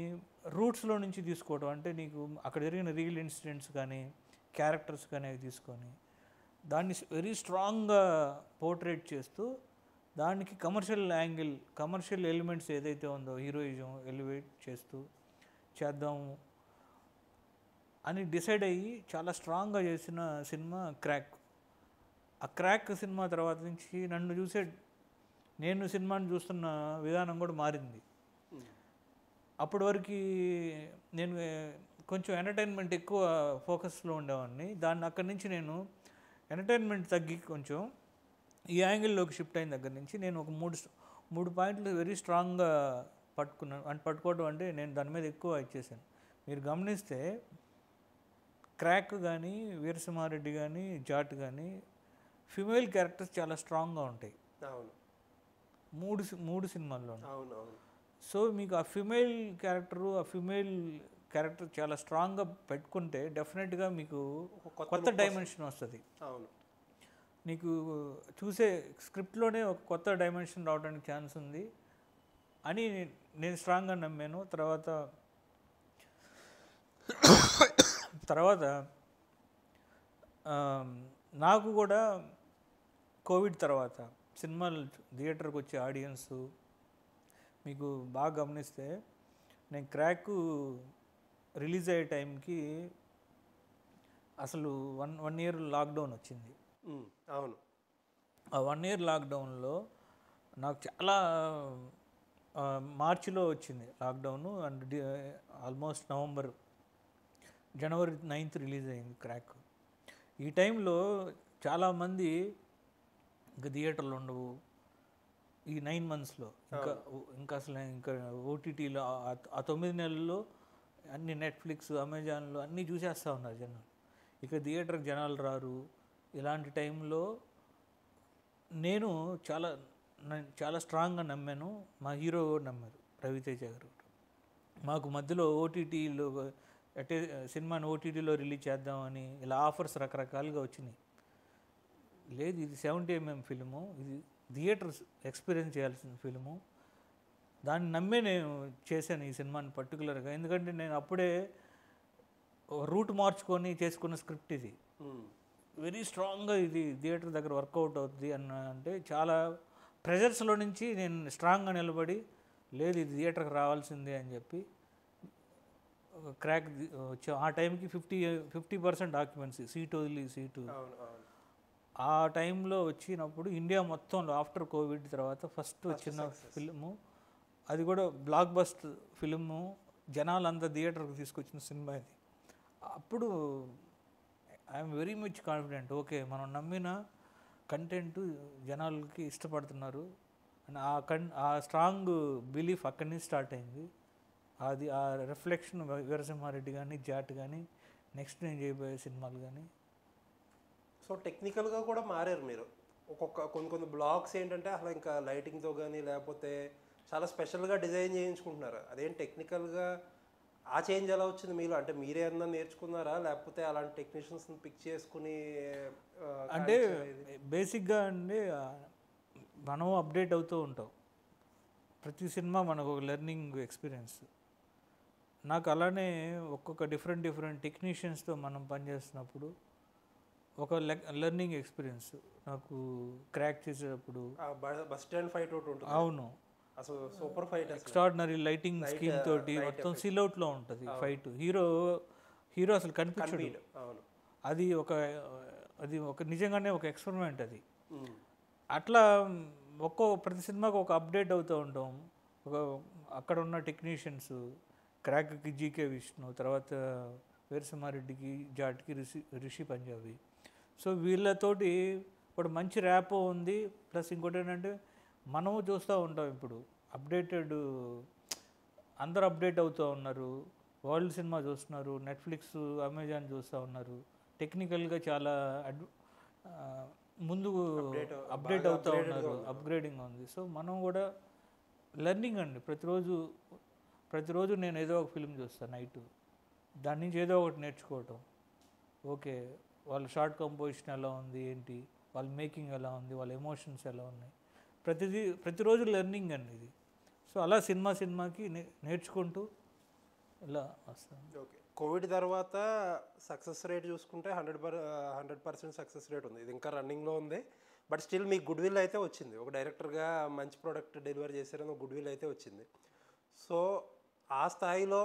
రూట్స్లో నుంచి తీసుకోవడం, అంటే నీకు అక్కడ జరిగిన రియల్ ఇన్సిడెంట్స్ కానీ క్యారెక్టర్స్ కానీ అవి తీసుకొని దాన్ని వెరీ స్ట్రాంగ్గా పోర్ట్రేట్ చేస్తూ దానికి కమర్షియల్ యాంగిల్, కమర్షియల్ ఎలిమెంట్స్ ఏదైతే ఉందో హీరోయిజం ఎలివేట్ చేద్దాము అని డిసైడ్ అయ్యి చాలా స్ట్రాంగ్గా చేసిన సినిమా క్రాక్. ఆ క్రాక్ సినిమా తర్వాత నుంచి నన్ను నేను సినిమాని చూస్తున్న విధానం కూడా మారింది. అప్పటి వరకు నేను కొంచెం ఎంటర్టైన్మెంట్ ఎక్కువ ఫోకస్లో ఉండేవాడిని. అక్కడి నుంచి నేను ఎంటర్టైన్మెంట్ తగ్గి కొంచెం ఈ యాంగిల్లోకి షిఫ్ట్ అయిన దగ్గర నుంచి నేను ఒక మూడు పాయింట్లు వెరీ స్ట్రాంగ్గా పట్టుకోవడం అంటే నేను దాని మీద ఎక్కువ ఇచ్చేసాను. మీరు గమనిస్తే క్రాక్ కానీ, వీరసింహారెడ్డి కానీ, జాట్ కానీ ఫిమేల్ క్యారెక్టర్స్ చాలా స్ట్రాంగ్గా ఉంటాయి అవును మూడు సినిమాల్లో. అవును అవును. సో మీకు ఆ ఫిమేల్ క్యారెక్టర్ చాలా స్ట్రాంగ్గా పెట్టుకుంటే డెఫినెట్గా మీకు కొత్త డైమెన్షన్ వస్తుంది. అవును, నీకు చూసే స్క్రిప్ట్లోనే ఒక కొత్త డైమెన్షన్ రావడానికి ఛాన్స్ ఉంది అని నేను స్ట్రాంగ్గా నమ్మాను. తర్వాత నాకు కూడా కోవిడ్ తర్వాత సినిమాలు థియేటర్కి వచ్చే ఆడియన్స్ మీకు బాగా గమనిస్తే నేను క్రాక్ రిలీజ్ అయ్యే టైంకి అసలు వన్ ఇయర్ లాక్డౌన్ వచ్చింది. అవును, ఆ 1 year లాక్డౌన్లో నాకు చాలా మార్చిలో వచ్చింది lockdown and almost January 9th release అయింది క్రాక్. ఈ టైంలో చాలామంది ఇంకా థియేటర్లు ఉండవు ఈ 9 monthsలో. ఇంకా అసలు ఓటీటీలో ఆ 9 నెలల్లో అన్ని నెట్ఫ్లిక్స్, అమెజాన్లో అన్నీ చూసేస్తూ ఉన్నారు జనాలు. ఇక థియేటర్కి జనాలు రారు. ఇలాంటి టైంలో నేను చాలా స్ట్రాంగ్గా నమ్మాను. మా హీరో నమ్మారు, రవితేజ గారు. మాకు మధ్యలో ఓటీటీలో సినిమాని ఓటీటీలో రిలీజ్ చేద్దామని ఇలా ఆఫర్స్ రకరకాలుగా వచ్చినాయి. లేదు, ఇది 70mm ఫిలిము, ఇది థియేటర్స్ ఎక్స్పీరియన్స్ చేయాల్సిన ఫిలిము. దాన్ని నమ్మే నేను చేశాను ఈ సినిమాని పర్టికులర్గా. ఎందుకంటే నేను అప్పుడే రూట్ మార్చుకొని చేసుకున్న స్క్రిప్ట్ ఇది. వెరీ స్ట్రాంగ్గా ఇది థియేటర్ దగ్గర వర్కౌట్ అవుతుంది అంటే చాలా ప్రెజర్స్లో నుంచి నేను స్ట్రాంగ్గా నిలబడి లేదు ఇది థియేటర్కి రావాల్సిందే అని చెప్పి క్రాక్ వచ్చా. ఆ టైంకి 50% ఆక్యుపెన్సీ, సీటు వదిలి సీటు. ఆ టైంలో వచ్చినప్పుడు ఇండియా మొత్తంలో ఆఫ్టర్ కోవిడ్ తర్వాత ఫస్ట్ వచ్చిన ఫిల్ము, అది కూడా బ్లాక్ బస్టర్ ఫిల్ము, జనాలంతా థియేటర్కి తీసుకొచ్చిన సినిమా ఇది. అప్పుడు I'm very much confident, okay మనం నమ్మిన కంటెంట్ జనాలకి ఇష్టపడుతున్నారు అని ఆ స్ట్రాంగ్ బిలీఫ్ అక్కడి నుంచి స్టార్ట్ అయింది. అది ఆ రిఫ్లెక్షన్ వీరసింహారెడ్డి కానీ, జాట్ కానీ, నెక్స్ట్ నేను చేయబోయే సినిమాలు కానీ. సో టెక్నికల్గా కూడా మారారు మీరు. కొన్ని బ్లాగ్స్ ఏంటంటే అసలు ఇంకా లైటింగ్తో కానీ లేకపోతే చాలా స్పెషల్గా డిజైన్ చేయించుకుంటున్నారు. అదేం టెక్నికల్గా ఆ చేంజ్ ఎలా వచ్చింది మీలో? అంటే మీరే ఏమన్నా నేర్చుకున్నారా లేకపోతే అలాంటి టెక్నీషియన్స్ని పిక్ చేసుకుని? అంటే బేసిక్గా అండి మనం అప్డేట్ అవుతూ ఉంటాం. ప్రతి సినిమా మనకు ఒక లెర్నింగ్ ఎక్స్పీరియన్స్. నాకు అలానే ఒక్కొక్క డిఫరెంట్ టెక్నీషియన్స్తో మనం పనిచేస్తున్నప్పుడు ఒక లెర్నింగ్ ఎక్స్పీరియన్స్ నాకు క్రాక్ చేసేటప్పుడు. బస్ స్టాండ్ ఫైట్ ఒకటి ఉంటుంది. అవును, అసలు super fight, extraordinary lighting scheme తోటి మొత్తం సిల్అవుట్లో ఉంటుంది ఫైట్. హీరో అసలు కనిపించడు. అవును, అది ఒక నిజంగానే ఒక ఎక్స్పెరిమెంట్ అది. అట్లా ప్రతి సినిమాకి ఒక అప్డేట్ అవుతూ ఉంటాం. అక్కడ ఉన్న టెక్నీషియన్స్ క్రాక్కి జీకే విష్ణు, తర్వాత వీరసింహారెడ్డికి, జాట్కి రిషి పంజాబీ. సో వీళ్ళతోటి ఇప్పుడు మంచి ర్యాపో ఉంది. ప్లస్ ఇంకోటి ఏంటంటే మనము చూస్తూ ఉంటాం ఇప్పుడు అందరూ అప్డేట్ అవుతూ ఉన్నారు. వరల్డ్ సినిమా చూస్తున్నారు, నెట్ఫ్లిక్స్, అమెజాన్ చూస్తూ ఉన్నారు. టెక్నికల్గా చాలా ముందుకు అప్డేట్ అవుతూ ఉన్నారు, అప్గ్రేడింగ్ ఉంది. సో మనం కూడా లెర్నింగ్ అండి. ప్రతిరోజు నేను ఏదో ఒక ఫిల్మ్ చూస్తాను నైట్, దాని నుంచి ఏదో ఒకటి నేర్చుకోవటం. ఓకే, వాళ్ళ షార్ట్ కంపోజిషన్ ఎలా ఉంది, ఏంటి వాళ్ళ మేకింగ్ ఎలా ఉంది, వాళ్ళ ఎమోషన్స్ ఎలా ఉన్నాయి, ప్రతిరోజు లెర్నింగ్ అండి ఇది. సో అలా సినిమాకి నేర్చుకుంటూ ఇలా వస్తాను. ఓకే, కోవిడ్ తర్వాత సక్సెస్ రేట్ చూసుకుంటే 100% సక్సెస్ రేట్ ఉంది. ఇది ఇంకా రన్నింగ్లో ఉంది. బట్ స్టిల్ మీకు గుడ్ విల్ అయితే వచ్చింది, ఒక డైరెక్టర్గా మంచి ప్రోడక్ట్ డెలివర్ చేశారని ఒక గుడ్ విల్ అయితే వచ్చింది. సో ఆ స్థాయిలో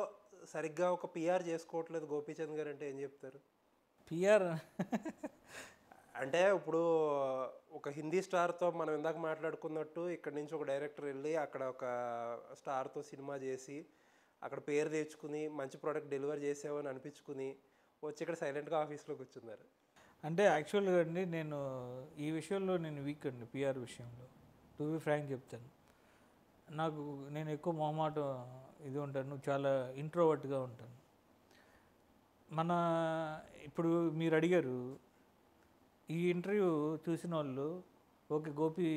సరిగ్గా ఒక పిఆర్ చేసుకోవట్లేదు గోపీచంద్ గారు అంటే ఏం చెప్తారు? పిఆర్ అంటే ఇప్పుడు ఒక హిందీ స్టార్తో మనం ఇందాక మాట్లాడుకున్నట్టు ఇక్కడి నుంచి ఒక డైరెక్టర్ వెళ్ళి అక్కడ ఒక స్టార్తో సినిమా చేసి అక్కడ పేరు తెచ్చుకుని మంచి ప్రోడక్ట్ డెలివర్ చేసామని అనిపించుకుని వచ్చి ఇక్కడ సైలెంట్గా ఆఫీస్లో కూర్చున్నారు. అంటే యాక్చువల్గా అండి నేను ఈ విషయంలో నేను వీక్ అండి, పిఆర్ విషయంలో. టు బి ఫ్రాంక్ చెప్తాను, నేను ఎక్కువ మొహమాటం ఇది ఉంటాను, చాలా ఇంట్రోవర్ట్గా ఉంటాను. ఇప్పుడు మీరు అడిగారు, ఈ ఇంటర్వ్యూ చూసిన వాళ్ళు ఓకే గోపికి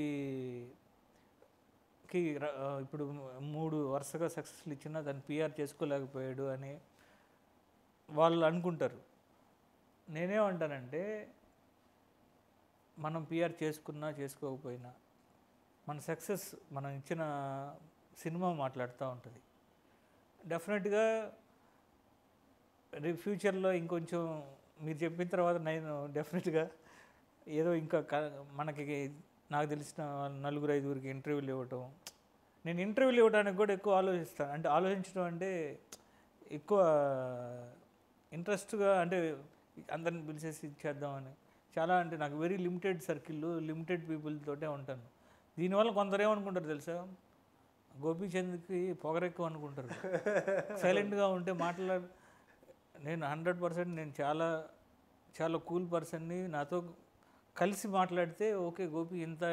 ఇప్పుడు 3 వరుసగా సక్సెస్లు ఇచ్చినా తను పిఆర్ చేసుకోలేకపోయాడు అని వాళ్ళు అనుకుంటారు. నేనేమంటానంటే మనం పిఆర్ చేసుకున్నా చేసుకోకపోయినా మన సక్సెస్ మనం ఇచ్చిన సినిమా మాట్లాడుతూ ఉంటుంది. డెఫినెట్గా ఫ్యూచర్లో ఇంకొంచెం మీరు చెప్పిన తర్వాత నేను డెఫినెట్గా ఏదో ఇంకా మనకి నాకు తెలిసిన 4-5 ఇంటర్వ్యూలు ఇవ్వటం, నేను ఇంటర్వ్యూలు ఇవ్వడానికి కూడా ఎక్కువ ఆలోచిస్తాను. అంటే ఆలోచించడం అంటే ఎక్కువ ఇంట్రెస్ట్గా, అంటే అందరిని పిలిచేసి ఇచ్చేద్దామని చాలా, అంటే నాకు వెరీ లిమిటెడ్ సర్కిల్, లిమిటెడ్ పీపుల్తోటే ఉంటాను. దీనివల్ల కొందరు ఏమనుకుంటారు తెలుసా, గోపీచంద్కి పొగరెక్కువ అనుకుంటారు. సైలెంట్గా ఉంటే నేను 100% నేను చాలా చాలా కూల్ పర్సన్ని, నాతో కలిసి మాట్లాడితే ఓకే గోపి ఇంత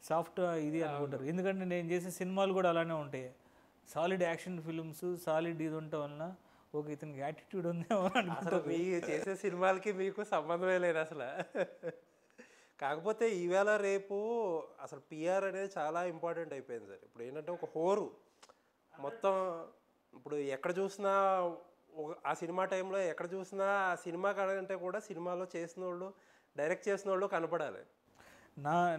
సాఫ్ట్ ఇది అనుకుంటారు. ఎందుకంటే నేను చేసే సినిమాలు కూడా అలానే ఉంటాయి, సాలిడ్ యాక్షన్ ఫిల్మ్స్, సాలిడ్ ఇది ఉండటం వలన ఓకే ఇతనికి యాటిట్యూడ్ ఉందేమో అనుకుంటారు. మీ చేసే సినిమాలకి మీకు సంబంధమే లేదు అసలు. కాకపోతే ఈవేళ రేపు అసలు పిఆర్ అనేది చాలా ఇంపార్టెంట్ అయిపోయింది సార్. ఇప్పుడు ఏంటంటే ఒక హోరు మొత్తం, ఇప్పుడు ఎక్కడ చూసినా ఆ సినిమా టైంలో ఎక్కడ చూసినా ఆ సినిమా కంటే కూడా సినిమాలో చేసిన వాళ్ళు, డైరెక్ట్ చేసిన వాళ్ళు కనపడాలి.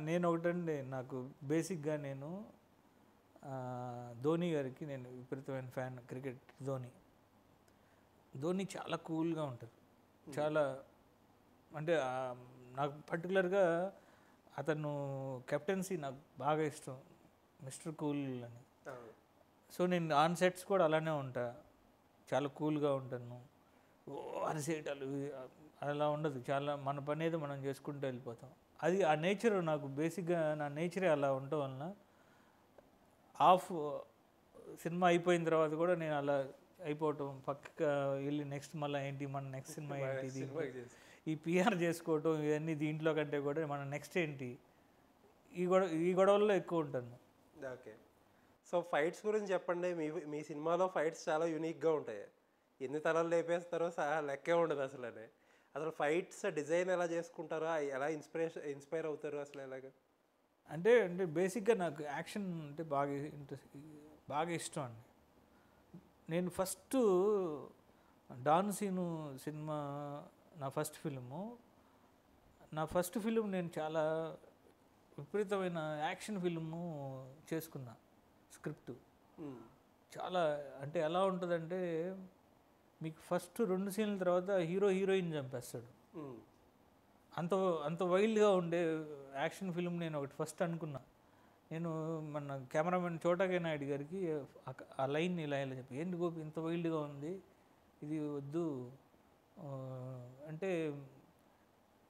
నేను ఒకటండి, నాకు బేసిక్గా నేను ధోని గారికి నేను విపరీతమైన ఫ్యాన్. క్రికెట్ ధోని చాలా కూల్గా ఉంటారు, చాలా అంటే నాకు పర్టికులర్గా అతను కెప్టెన్సీ నాకు బాగా ఇష్టం, మిస్టర్ కూల్ అని. సో నేను ఆన్ సెట్స్ కూడా అలానే ఉంటా, చాలా కూల్గా ఉంటాను. అరిసేటాలు అలా ఉండదు, చాలా మన పని ఏదో మనం చేసుకుంటూ వెళ్ళిపోతాం. అది ఆ నేచర్ నాకు బేసిక్గా, నా నేచరే అలా ఉండటం వలన సినిమా అయిపోయిన తర్వాత కూడా నేను అలా అయిపోవటం, పక్కగా వెళ్ళి నెక్స్ట్ మళ్ళీ ఏంటి మన నెక్స్ట్ సినిమా ఏంటి, ఈ పిఆర్ చేసుకోవటం ఇవన్నీ దీంట్లో కంటే కూడా మన నెక్స్ట్ ఏంటి, ఈ గొడవల్లో ఎక్కువ ఉంటాను. ఓకే, సో ఫైట్స్ గురించి చెప్పండి. మీ సినిమాలో ఫైట్స్ చాలా యూనిక్గా ఉంటాయి, ఎన్ని తరాలు లేపేస్తారో లెక్కే ఉండదు అసలు ఫైట్స్ డిజైన్ ఎలా చేసుకుంటారో, ఎలా ఇన్స్పైర్ అవుతారు అసలు ఎలాగా? అంటే బేసిక్గా నాకు యాక్షన్ అంటే బాగా ఇష్టం అండి. నేను ఫస్ట్ డాన్ సీను సినిమా నా ఫస్ట్ ఫిలిం, నేను చాలా విపరీతమైన యాక్షన్ ఫిలిము చేసుకున్నా. స్క్రిప్ట్ చాలా, అంటే ఎలా ఉంటుందంటే మీకు ఫస్ట్ 2 సీన్ల తర్వాత హీరోయిన్ చంపేస్తాడు. అంత వైల్డ్గా ఉండే యాక్షన్ ఫిలిం నేను ఒకటి ఫస్ట్ అనుకున్నా. నేను మన కెమెరామెన్ చోటాకే నాయుడు గారికి ఆ లైన్ ఇలా చెప్పి, ఏంటి గోపి ఇంత వైల్డ్గా ఉంది, ఇది వద్దు, అంటే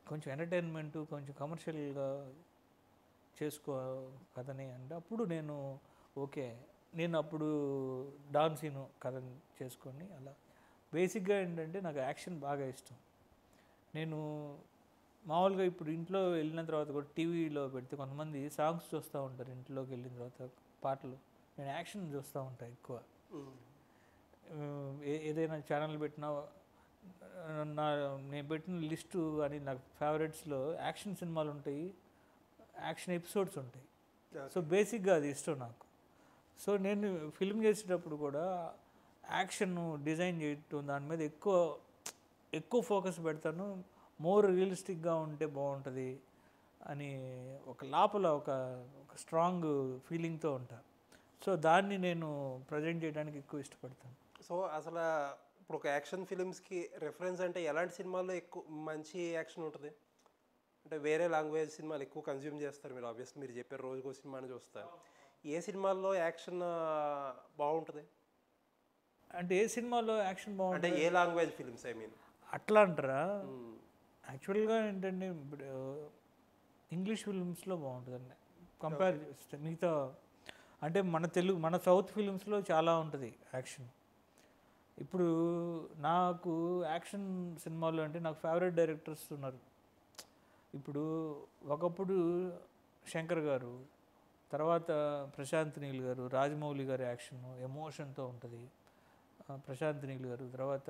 కొంచెం ఎంటర్టైన్మెంటు, కొంచెం కమర్షియల్గా చేసుకో కథని అంటే, అప్పుడు నేను అప్పుడు డాన్ సీను కథని చేసుకొని అలా. బేసిక్గా ఏంటంటే నాకు యాక్షన్ బాగా ఇష్టం. నేను మామూలుగా ఇప్పుడు ఇంట్లో వెళ్ళిన తర్వాత కూడా టీవీలో పెడితే కొంతమంది సాంగ్స్ చూస్తూ ఉంటారు, ఇంట్లోకి వెళ్ళిన తర్వాత పాటలు. నేను యాక్షన్ చూస్తూ ఉంటాను ఎక్కువ. ఏదైనా ఛానల్ పెట్టినా నేను పెట్టిన లిస్టు కానీ నాకు ఫేవరెట్స్లో యాక్షన్ సినిమాలు ఉంటాయి, యాక్షన్ ఎపిసోడ్స్ ఉంటాయి. సో బేసిక్గా అది ఇష్టం నాకు. సో నేను ఫిల్మ్ చేసేటప్పుడు కూడా యాక్షన్ డిజైన్ చేయటం దాని మీద ఎక్కువ ఫోకస్ పెడతాను. మోర్ రియలిస్టిక్గా ఉంటే బాగుంటుంది అని లోపల ఒక స్ట్రాంగ్ ఫీలింగ్తో ఉంటా. సో దాన్ని నేను ప్రజెంట్ చేయడానికి ఎక్కువ ఇష్టపడతాను. సో అసలు ఇప్పుడు ఒక యాక్షన్ ఫిలిమ్స్కి రెఫరెన్స్ అంటే ఎలాంటి సినిమాల్లో ఎక్కువ మంచి యాక్షన్ ఉంటుంది? అంటే వేరే లాంగ్వేజ్ సినిమాలు ఎక్కువ కన్జ్యూమ్ చేస్తారు మీరు, ఆబ్వియస్లీ మీరు చెప్పారు రోజుకో సినిమాని చూస్తారు. ఏ సినిమాల్లో యాక్షన్ బాగుంటుంది? అంటే ఏ సినిమాలో యాక్షన్ అంటే బాగుంటుంది ఏ లాంగ్వేజ్ ఫిల్మ్స్ ఐ మీన్. అట్లా అంటారా? యాక్చువల్గా ఏంటంటే ఇప్పుడు ఇంగ్లీష్ ఫిల్మ్స్లో బాగుంటుందండి కంపేర్ చేస్తే మిగతా. అంటే మన సౌత్ ఫిల్మ్స్లో చాలా ఉంటుంది యాక్షన్. ఇప్పుడు నాకు యాక్షన్ సినిమాలు అంటే నాకు ఫేవరెట్ డైరెక్టర్స్ ఉన్నారు. ఇప్పుడు ఒకప్పుడు శంకర్ గారు, తర్వాత ప్రశాంత్ నీల్ గారు, రాజమౌళి గారి యాక్షన్ ఎమోషన్తో ఉంటుంది. ప్రశాంత్ నీల్ గారు తర్వాత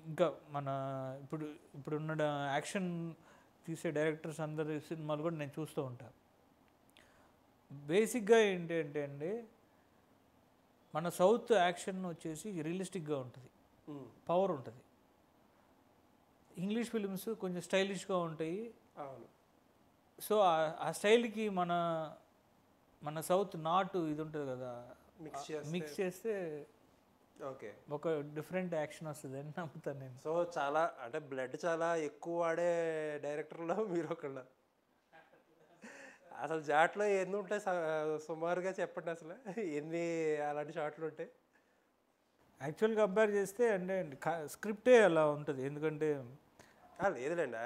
ఇంకా మన ఇప్పుడున్న యాక్షన్ తీసే డైరెక్టర్స్ అందరి సినిమాలు కూడా నేను చూస్తూ ఉంటాను. బేసిక్గా ఏంటంటే అండి మన సౌత్ యాక్షన్ వచ్చేసి రియలిస్టిక్గా ఉంటుంది, పవర్ ఉంటుంది. ఇంగ్లీష్ ఫిలిమ్స్ కొంచెం స్టైలిష్గా ఉంటాయి. సో ఆ స్టైల్కి మన సౌత్ నాటు ఇది ఉంటుంది కదా, మిక్స్ చేస్తే ఓకే ఒక డిఫరెంట్ యాక్షన్ వస్తుంది అని నమ్ముతాను నేను. సో చాలా అంటే బ్లడ్ చాలా ఎక్కువ వాడే డైరెక్టర్లో మీరు ఒకళ్ళ. అసలు జాట్లో ఎన్ని ఉంటాయి సుమారుగా చెప్పండి, అసలు ఎన్ని అలాంటి షాట్లు ఉంటాయి? యాక్చువల్గా కంపేర్ చేస్తే అంటే స్క్రిప్టే అలా ఉంటుంది. ఎందుకంటే లేదులేండి,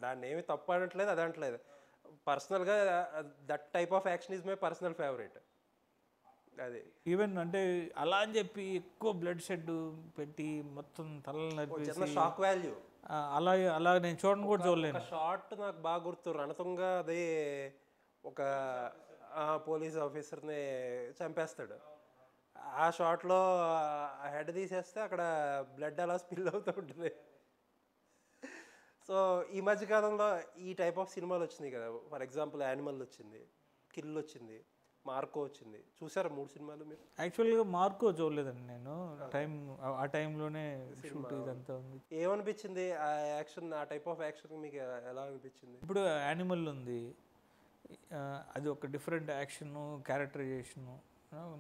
దాన్ని ఏమి తప్పు అనట్లేదు, అది అనట్లేదు. పర్సనల్గా that type of action is my personal favourite. అది ఈవెన్ అంటే అలా అని చెప్పి ఎక్కువ బ్లడ్ షెడ్ పెట్టి మొత్తం తలలు నరిపేసి షాక్ వాల్యూ అలా నేను చూడను కూడా చూడలేను. షార్ట్ నాకు బాగా గుర్తు, రణతుంగా అది ఒక పోలీస్ ఆఫీసర్ని చంపేస్తాడు. ఆ షాట్లో హెడ్ తీసేస్తే అక్కడ బ్లడ్ అలా స్పిల్ అవుతూ ఉంటుంది. సో ఈ మధ్యకాలంలో ఈ టైప్ ఆఫ్ సినిమాలు వచ్చినాయి కదా. ఫర్ ఎగ్జాంపుల్ యానిమల్ వచ్చింది, కిల్ వచ్చింది, మార్కో వచ్చింది. చూసారా 3 సినిమాలు మీరు? యాక్చువల్గా మార్కో చూడలేదండి నేను. ఆ టైంలోనే షూట్ ఇదంతా ఉంది. ఏమనిపించింది ఆ యాక్షన్, ఆ టైప్ ఆఫ్ యాక్షన్ మీకు ఎలా అనిపించింది? ఇప్పుడు యానిమల్ ఉంది, అది ఒక డిఫరెంట్ యాక్షన్ క్యారెక్టరైజేషను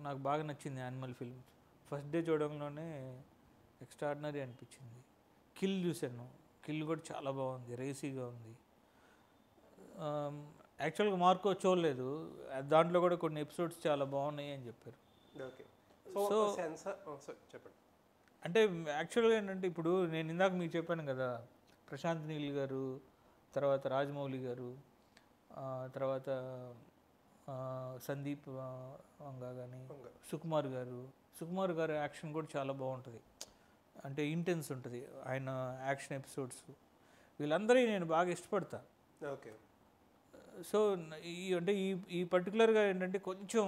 నాకు బాగా నచ్చింది. యానిమల్ ఫిల్మ్స్ ఫస్ట్ డే చూడడంలోనే ఎక్స్ట్రాడినరీ అనిపించింది. కిల్ చూశాను, కిల్ కూడా చాలా బాగుంది, రేసీగా ఉంది. యాక్చువల్గా మార్కో చూడలేదు, దాంట్లో కూడా కొన్ని ఎపిసోడ్స్ చాలా బాగున్నాయి అని చెప్పారు. ఓకే సో చెప్పండి. అంటే యాక్చువల్గా ఏంటంటే ఇప్పుడు నేను ఇందాక మీకు చెప్పాను కదా, ప్రశాంత్ నీల్ గారు, తర్వాత రాజమౌళి గారు, తర్వాత సందీప్ వంగ కానీ సుకుమార్ గారు యాక్షన్ కూడా చాలా బాగుంటుంది. అంటే ఇంటెన్స్ ఉంటుంది ఆయన యాక్షన్ ఎపిసోడ్స్. వీళ్ళందరినీ నేను బాగా ఇష్టపడతా. ఓకే సో అంటే ఈ పర్టికులర్గా ఏంటంటే కొంచెం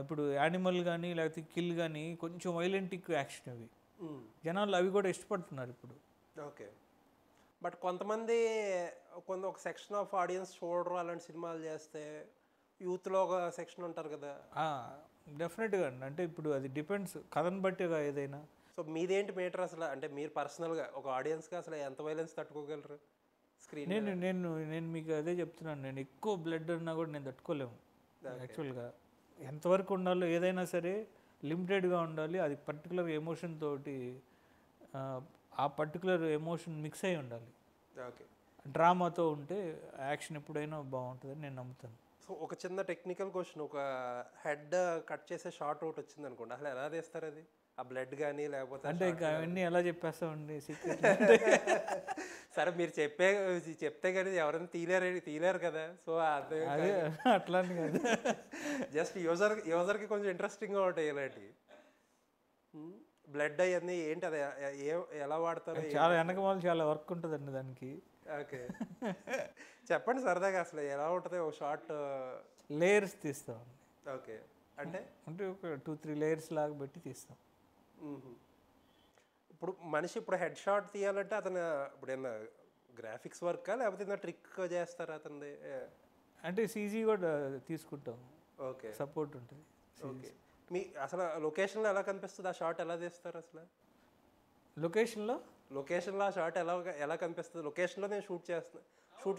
ఇప్పుడు యానిమల్ కానీ లేకపోతే కిల్ కానీ కొంచెం వైలెంటిక్ యాక్షన్ అవి జనాలు అవి కూడా ఇష్టపడుతున్నారు ఇప్పుడు. ఓకే బట్ కొంతమంది ఒక సెక్షన్ ఆఫ్ ఆడియన్స్ చూడరు అలాంటి సినిమాలు చేస్తే. యూత్లో ఒక సెక్షన్ ఉంటారు కదా. డెఫినెట్గా అండి, అంటే ఇప్పుడు అది డిపెండ్స్ కథను బట్టిగా ఏదైనా. సో మీదేంటి మీటర్ అసలు, అంటే మీరు పర్సనల్గా ఒక ఆడియన్స్గా అసలు ఎంత వైలెన్స్ తట్టుకోగలరు స్క్రీన్? నేను మీకు అదే చెప్తున్నాను, నేను ఎక్కువ బ్లడ్ ఉన్నా కూడా నేను తట్టుకోలేము. యాక్చువల్గా ఎంతవరకు ఉండాలో ఏదైనా సరే లిమిటెడ్గా ఉండాలి. అది పర్టికులర్ ఎమోషన్ తోటి ఆ పర్టికులర్ ఎమోషన్ మిక్స్ అయి ఉండాలి. ఓకే డ్రామాతో ఉంటే యాక్షన్ ఎప్పుడైనా బాగుంటుందని నేను నమ్ముతాను. సో ఒక చిన్న టెక్నికల్ క్వశ్చన్, ఒక హెడ్ కట్ చేసే షార్ట్ అవుట్ వచ్చింది అనుకోండి, అసలు ఎలా తీస్తారు అది? ఆ బ్లడ్ కానీ లేకపోతే అంటే ఇంకా అవన్నీ ఎలా చెప్పేస్తామండి సీక్రెట్. సరే మీరు చెప్తే కానీ ఎవరైనా తీయలేరు కదా. సో అదే అట్లా అని కాదు, జస్ట్ యూజర్కి కొంచెం ఇంట్రెస్టింగ్గా ఉంటాయి ఇలాంటివి. బ్లడ్ అవన్నీ ఏంటి, అది ఎలా వాడతారు? చాలా వెనక వాళ్ళు చాలా వర్క్ ఉంటుందండి దానికి. ఓకే చెప్పండి సరదాగా అసలు ఎలా ఉంటుంది ఒక షార్ట్? లేయర్స్ తీస్తాం. ఓకే అంటే ఒక 2-3 లేయర్స్ లాగా పెట్టి తీస్తాం. ఇప్పుడు మనిషి హెడ్ షాట్ తీయాలంటే అతను ఇప్పుడు ఏమన్నా గ్రాఫిక్స్ వర్క్ లేకపోతే ఏదైనా ట్రిక్ చేస్తారా అతనిది? అంటే సీజీ కూడా తీసుకుంటాం. ఓకే సపోర్ట్ ఉంటుంది. ఓకే మీ అసలు లొకేషన్లో ఎలా కనిపిస్తుంది ఆ షాట్? ఎలా తీస్తారు అసలు లొకేషన్లో ఆ షాట్ ఎలా కనిపిస్తుంది? లొకేషన్లో నేను షూట్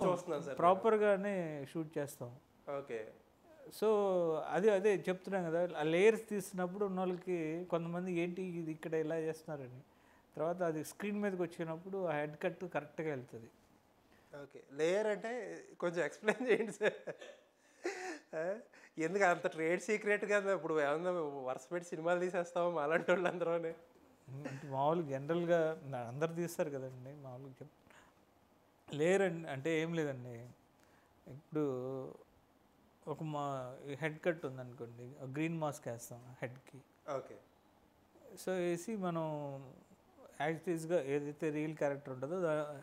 చూస్తున్నాను సార్. ప్రాపర్గానే షూట్ చేస్తాం. ఓకే సో అదే చెప్తున్నాం కదా, ఆ లేయర్స్ తీసినప్పుడు ఉన్న వాళ్ళకి కొంతమంది ఏంటి ఇది ఇక్కడ ఇలా చేస్తున్నారని, తర్వాత అది స్క్రీన్ మీదకి వచ్చినప్పుడు ఆ హెడ్ కట్ కరెక్ట్గా వెళ్తుంది. ఓకే. లేయర్ అంటే కొంచెం ఎక్స్‌ప్లెయిన్ చేయండి సార్. ఆ! ఎందుకు అంత ట్రేడ్ సీక్రెట్ కదా! ఇప్పుడు ఏమన్నా వరుస పెట్టి సినిమాలు తీసేస్తామా మాలాంటోళ్ళందరూని? అంటే మామూలుగా జనరల్‌గా అందరూ తీస్తారు కదండీ! మామూలుగా లేరండి అంటే ఏం లేదండి. ఇప్పుడు ఒక హెడ్ కట్ ఉందనుకోండి. గ్రీన్ మాస్క్ ఏస్తాం హెడ్‌కి. ఓకే. సో, ఏసి మనం యాజ్ ఇట్ ఈస్‌గా ఏదైతే రియల్ క్యారెక్టర్ ఉంటదో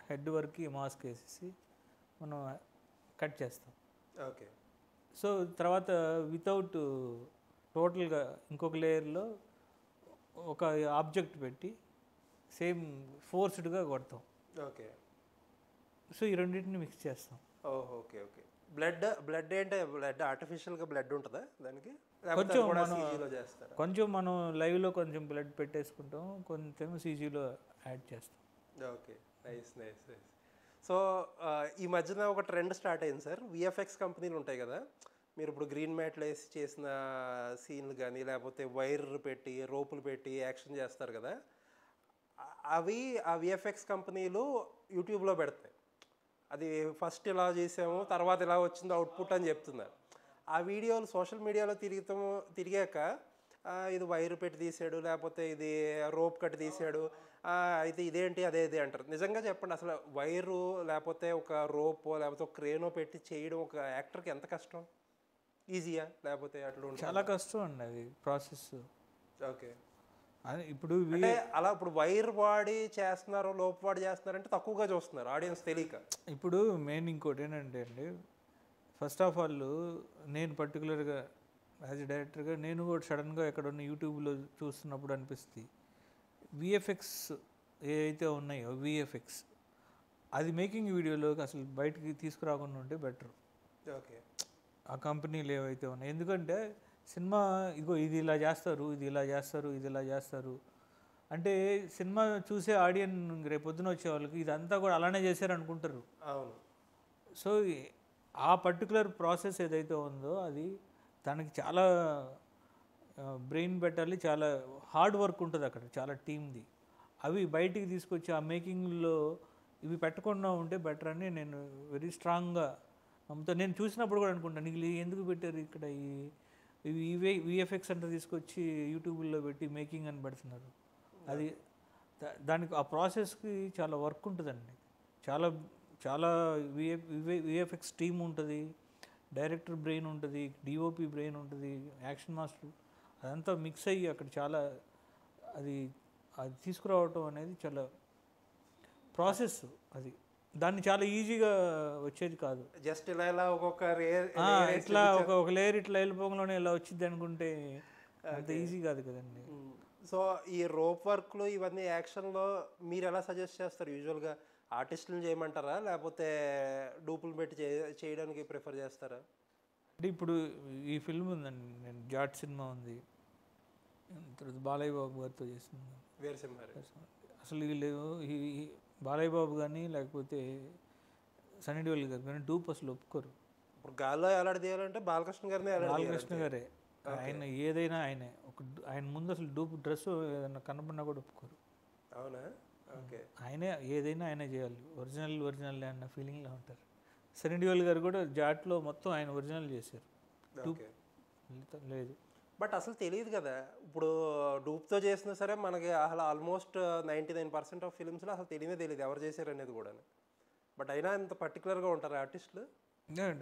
హెడ్ వరకి మాస్క్ ఏసేసి మనం కట్ చేస్తాం. ఓకే. సో, తర్వాత వితౌట్ టోటల్‌గా ఇంకొక లేయర్‌లో ఒక ఆబ్జెక్ట్ పెట్టి సేమ్ ఫోర్స్డ్‌గా కొడతాం. ఓకే. సో, ఈ రెండింటిని మిక్స్ చేస్తాం. ఓహో! ఓకే. ఓకే. బ్లడ్ ఏంటి? బ్లడ్ ఆర్టిఫిషియల్‌గా బ్లడ్ ఉంటదా దానికి? లేకపోతే కొంచెం అది కూడా మనం సీజీలో చేస్తారా? కొంచెం మనం లైవ్‌లో కొంచెం బ్లడ్ పెట్టేసుకుంటాం. కొంచెం సీజీలో యాడ్ చేస్తాం. Okay. Nice. Nice. Nice. So, ఈ మధ్యన ఒక ట్రెండ్ స్టార్ట్ అయింది సార్. వీఎఫ్ఎక్స్ కంపెనీలు ఉంటాయి కదా! మీరు ఇప్పుడు గ్రీన్ మ్యాట్‌లేసి చేసిన సీన్‌లు గాని, లేకపోతే వైర్ పెట్టి, రోపులు పెట్టి యాక్షన్ చేస్తారు కదా! అవి ఆ వీఎఫ్ఎక్స్ కంపెనీలు యూట్యూబ్‌లో పెడతాయి. అది ఫస్ట్ ఇలా చేసాము, తర్వాత ఇలా వచ్చింది అవుట్‌పుట్ అని చెప్తున్నారు. ఆ వీడియోలు సోషల్ మీడియాలో తిరిగాక ఇది వైర్ పెట్టి తీసాడు, లేకపోతే ఇది రోప్ కట్టి తీసాడు. అయితే ఇదేంటి, అదే ఇది అంటారు. నిజంగా చెప్పండి అసలు వైరు లేకపోతే ఒక రోపో, లేకపోతే ఒక క్రేనో పెట్టి చేయడం ఒక యాక్టర్‌కి ఎంత కష్టం? ఈజీయా? లేకపోతే అట్లా చాలా ఉంటుందా? కష్టం అండి అది ప్రాసెస్. ఓకే. అది ఇప్పుడు అంటే అలా ఇప్పుడు వైర్ వాడి చేస్తున్నారు, లోప్ వాడి చేస్తున్నారంటే తక్కువగా చూస్తున్నారు ఆడియన్స్ తెలియక. ఇప్పుడు మెయిన్ ఇంకోటి ఏంటంటే అండి, ఫస్ట్ ఆఫ్ ఆల్ నేను పర్టికులర్గా యాజ్ ఎ డైరెక్టర్గా నేను కూడా సడన్గా ఎక్కడున్న యూట్యూబ్లో చూస్తున్నప్పుడు అనిపిస్తుంది విఎఫ్ఎక్స్ ఏవైతే ఉన్నాయో విఎఫ్ఎక్స్ అది మేకింగ్ వీడియోలోకి అసలు బయటికి తీసుకురాకుండా ఉంటే బెటర్. ఓకే. ఆ కంపెనీలు ఏవైతే ఉన్నాయి, ఎందుకంటే సినిమా ఇగో ఇది ఇలా చేస్తారు, ఇది ఇలా చేస్తారు, ఇది ఇలా చేస్తారు అంటే సినిమా చూసే ఆడియన్ రేపొద్దున వచ్చే వాళ్ళకి ఇదంతా కూడా అలానే చేశారు అనుకుంటారు. అవును. సో ఆ పర్టికులర్ ప్రాసెస్ ఏదైతే ఉందో అది దానికి చాలా బ్రెయిన్ పెట్టాలి, చాలా హార్డ్ వర్క్ ఉంటుంది అక్కడ, చాలా టీమ్ది. అవి బయటికి తీసుకొచ్చి ఆ మేకింగ్లో ఇవి పెట్టకుండా ఉంటే బెటర్ అని నేను వెరీ స్ట్రాంగ్గా నమ్ముతాను. నేను చూసినప్పుడు కూడా అనుకుంటాను వీళ్ళు ఎందుకు పెట్టారు ఇక్కడ ఇవే విఎఫ్ఎక్స్ అంటే తీసుకొచ్చి యూట్యూబ్లో పెట్టి మేకింగ్ అని పెడుతున్నారు. అది దానికి ఆ ప్రాసెస్కి చాలా వర్క్ ఉంటుందండి. చాలా చాలా విఎఫ్ఎక్స్ టీమ్ ఉంటుంది, డైరెక్టర్ బ్రెయిన్ ఉంటుంది, డిఓపి బ్రెయిన్ ఉంటుంది, యాక్షన్ మాస్టర్, అదంతా మిక్స్ అయ్యి అక్కడ చాలా అది అది తీసుకురావటం అనేది చాలా ప్రాసెస్. అది దాన్ని చాలా ఈజీగా వచ్చేది కాదు. జస్ట్ ఇలా ఇలా ఒక్కొక్క ఇట్లా ఒక లేయర్ ఇట్లా వెళ్ళిపోగానే ఇలా వచ్చింది అనుకుంటే అంత ఈజీ కాదు కదండి. సో ఈ రోప్ వర్క్లు ఇవన్నీ యాక్షన్లో మీరు ఎలా సజెస్ట్ చేస్తారు యూజువల్గా? ఆర్టిస్టులను చేయమంటారా, లేకపోతే డూపులు పెట్టి చేయడానికి ప్రిఫర్ చేస్తారా? అంటే ఇప్పుడు ఈ ఫిల్మ్ ఉందండి, నేను జాట్ సినిమా ఉంది, తర్వాత బాలయ్య బాబు గారితో చేసింది. వీరసింహారెడ్డి. అసలు వీళ్ళు ఈ బాలయ్య బాబు కానీ లేకపోతే సన్నీ డియోల్ గారు కానీ డూప్ అసలు ఒప్పుకోరు. ఇప్పుడు గాల్లో ఎలాడ తీయాలంటే బాలకృష్ణ గారిని బాలకృష్ణ గారే, ఆయన ఏదైనా ఆయనే. ఆయన ముందు అసలు డూప్ డ్రెస్ ఏదైనా కనపడినా కూడా ఒప్పుకోరు. అవునా? ఓకే. ఆయనే ఏదైనా ఆయనే చేయాలి, ఒరిజినల్ అన్న ఫీలింగ్లో ఉంటారు. సన్నీ డియోల్ గారు కూడా జాట్లో మొత్తం ఆయన ఒరిజినల్ చేశారు. ఓకే. లేదు. బట్ అసలు తెలియదు కదా ఇప్పుడు డూప్తో చేసినా సరే మనకి అసలు ఆల్మోస్ట్ 99% ఆఫ్ ఫిలిమ్స్లో అసలు తెలియదు ఎవరు చేశారు అనేది కూడా. బట్ అయినా ఇంత పర్టికులర్గా ఉంటారు ఆర్టిస్టులు.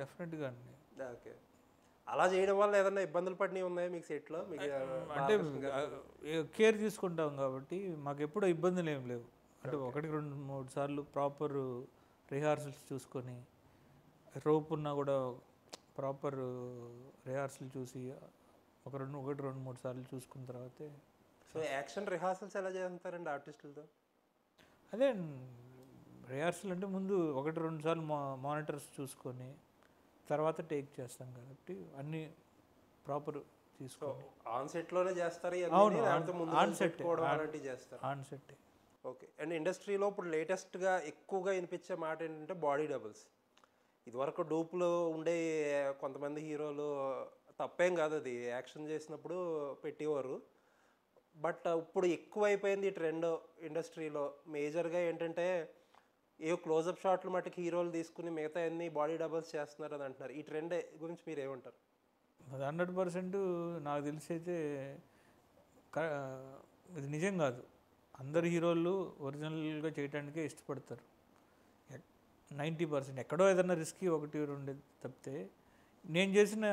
డెఫినెట్గా అండి. ఓకే. అలా చేయడం వల్ల ఏదైనా ఇబ్బందులు పడినవి ఉన్నాయా మీకు సెట్లో? మీకు అంటే కేర్ తీసుకుంటాం కాబట్టి మాకు ఎప్పుడూ ఇబ్బందులు ఏం లేవు. అంటే 1-2-3 సార్లు ప్రాపర్ రిహార్సల్స్ చూసుకొని, రోప్ ఉన్నా కూడా ప్రాపర్ రిహార్సల్ చూసి 1-2-3 సార్లు చూసుకున్న తర్వాతే. సో యాక్షన్ రిహార్సల్స్ ఎలా చేస్తారండి ఆర్టిస్టులతో? అదే రిహార్సల్ అంటే ముందు 1-2 సార్లు మానిటర్స్ చూసుకొని తర్వాత టేక్ చేస్తాం కాబట్టి అన్నీ ప్రాపర్ తీసుకోండి. ఆన్ సెట్లోనే చేస్తారు అవును, ఆన్ సెట్ అలాంటివి చేస్తారు. On set. ఓకే. అండ్ ఇండస్ట్రీలో ఇప్పుడు లేటెస్ట్గా ఎక్కువగా వినిపించే మాట ఏంటంటే బాడీ డబుల్స్. ఇదివరకు డూప్లో ఉండే కొంతమంది హీరోలు తప్పేం కాదు, అది యాక్షన్ చేసినప్పుడు పెట్టేవారు. బట్ ఇప్పుడు ఎక్కువైపోయింది ఈ ట్రెండ్ ఇండస్ట్రీలో. మేజర్గా ఏంటంటే ఏ క్లోజప్ షాట్లు మట్టుకు హీరోలు తీసుకుని మిగతా అన్ని బాడీ డబల్స్ చేస్తున్నారు అని అంటున్నారు. ఈ ట్రెండ్ గురించి మీరు ఏమంటారు? అది 100% నాకు తెలిసి అయితే ఇది నిజం కాదు. అందరు హీరోలు ఒరిజినల్గా చేయడానికే ఇష్టపడతారు. 90% ఎక్కడో ఏదైనా రిస్కీ ఒకటి రెండు తప్పితే నేను చేసిన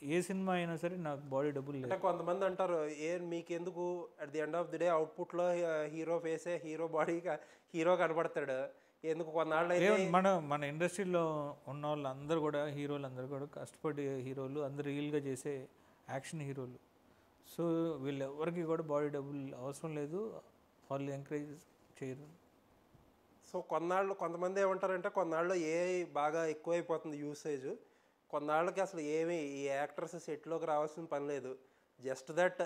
ఏ సినిమా అయినా సరే నాకు బాడీ డబ్బులు లేదు. అంటే కొంతమంది అంటారు మీకెందుకు at the end of the day అవుట్పుట్లో హీరో ఫేసే హీరో బాడీ హీరో కనబడతాడు, ఎందుకు కొన్నాళ్ళు అయితే మన ఇండస్ట్రీలో ఉన్న వాళ్ళు అందరూ కూడా హీరోలు అందరూ కూడా కష్టపడే హీరోలు, అందరు రియల్గా చేసే యాక్షన్ హీరోలు. సో వీళ్ళు ఎవరికి కూడా బాడీ డబ్బులు అవసరం లేదు, వాళ్ళు ఎంకరేజ్ చేయరు. సో కొంతమంది ఏమంటారంటే కొన్నాళ్ళు ఏఐ బాగా ఎక్కువైపోతుంది యూసేజ్, కొన్నాళ్ళకి అసలు ఏమి ఈ యాక్టర్స్ సెట్లోకి రావాల్సిన పని లేదు, జస్ట్ దట్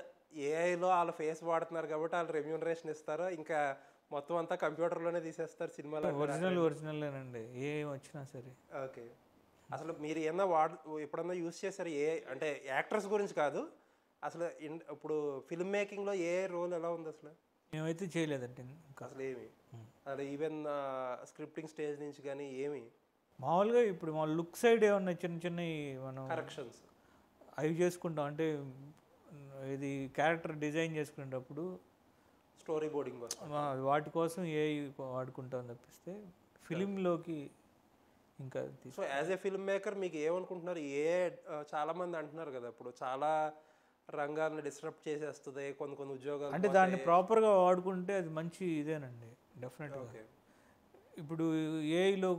ఏఐలో వాళ్ళ ఫేస్ వాడుతున్నారు కాబట్టి వాళ్ళు రెమ్యూనరేషన్ ఇస్తారు, ఇంకా మొత్తం అంతా కంప్యూటర్లోనే తీసేస్తారు సినిమాలో. ఒరిజినల్లేనండి ఏం వచ్చినా సరే. ఓకే. అసలు మీరు ఏమన్నా ఎప్పుడన్నా యూజ్ చేశారు ఏఐ? అంటే యాక్టర్స్ గురించి కాదు, అసలు ఇప్పుడు ఫిల్మ్ మేకింగ్లో ఏ రోల్ ఎలా ఉంది అసలు? మేమైతే చేయలేదండి అసలు ఏమి, అసలు ఈవెన్ స్క్రిప్టింగ్ స్టేజ్ నుంచి కానీ ఏమి మామూలుగా ఇప్పుడు మా లుక్ సైడ్ ఏమన్నా చిన్న చిన్నవి మనం కరెక్షన్స్ అవి చేసుకుంటాం. అంటే ఇది క్యారెక్టర్ డిజైన్ చేసుకునేటప్పుడు స్టోరీ బోర్డింగ్ వాటి కోసం ఏ వాడుకుంటాం తప్పిస్తే ఫిలింలోకి ఇంకా. So as a film maker మీకు ఏమనుకుంటున్నారు? చాలామంది అంటున్నారు కదా ఇప్పుడు చాలా రంగాలను డిస్టర్బ్ చేసేస్తుంది, కొన్ని ఉద్యోగాలు. అంటే దాన్ని ప్రాపర్గా వాడుకుంటే అది మంచి ఇదేనండి డెఫినెట్గా. ఇప్పుడు ఏఐలో